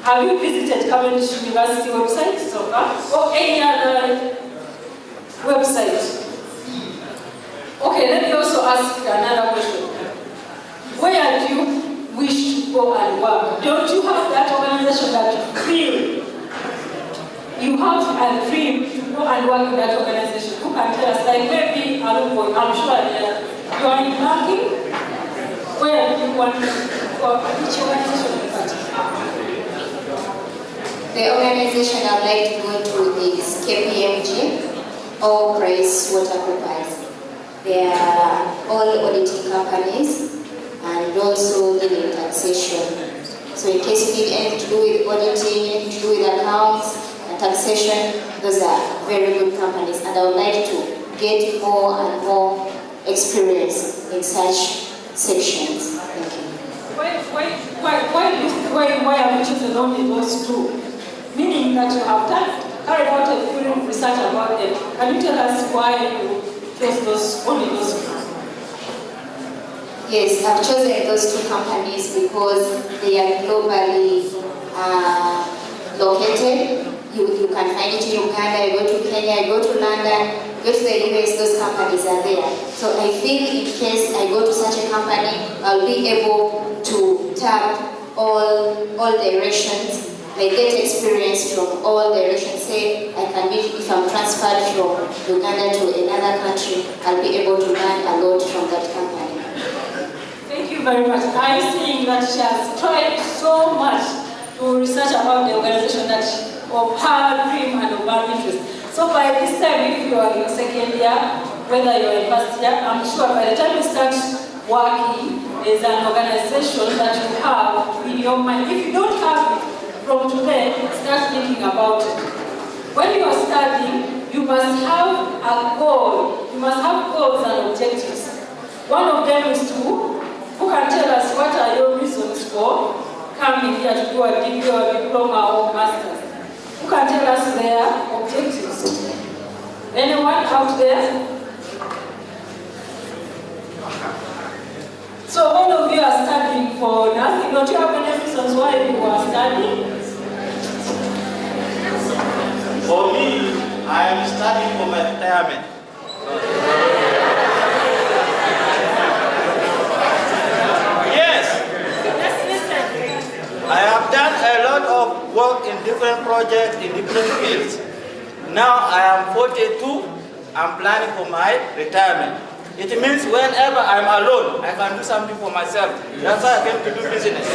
B: Have you visited Cavendish University website so far? Or any other website? Okay, let me also ask another question. Where do you wish to go and work? Don't you have that organization that you feel you have a dream to go and work in that organization, who can tell us? Like maybe, I'm sure you are in banking, where you want to go, which organization in particular?
Q: The organization I'd like to go to is KPMG or PricewaterhouseCoopers. They are all auditing companies and also dealing in taxation. So in case you need anything to do with auditing, anything to do with accounts and taxation, those are very good companies, and I would like to get more and more experience in such sections. Thank you.
B: Why have you chosen only those two? Meaning that you have carried out a full research about them. Can you tell us why you chose only those two?
Q: Yes, I've chosen those two companies because they are globally located. You can find it in Uganda, you go to Kenya, you go to London, go to the US, those companies are there. So I feel in case I go to such a company, I'll be able to tap all directions. I get experience from all directions. Say, I can be, if I'm transferred from Uganda to another country, I'll be able to learn a lot from that company.
B: Thank you very much. I'm seeing that she has tried so much to research about the organization that of her dream and of her interest. So by this time, if you are in second year, whether you are in first year, I'm sure by the time you start working, there's an organization that you have in your mind. If you don't have it, from today, start thinking about it. When you are studying, you must have a goal. You must have goals and objectives. One of them is who can tell us what are your reasons for coming here to do a degree or diploma or master's? Who can tell us their objectives? Anyone out there? So all of you are studying for nothing. Don't you have any reasons why you are studying?
R: For me, I am studying for my retirement. Yes.
B: Let's listen.
R: I have done a lot of work in different projects, in different fields. Now I am 42. I'm planning for my retirement. It means whenever I'm alone, I can do something for myself. That's why I came to do business.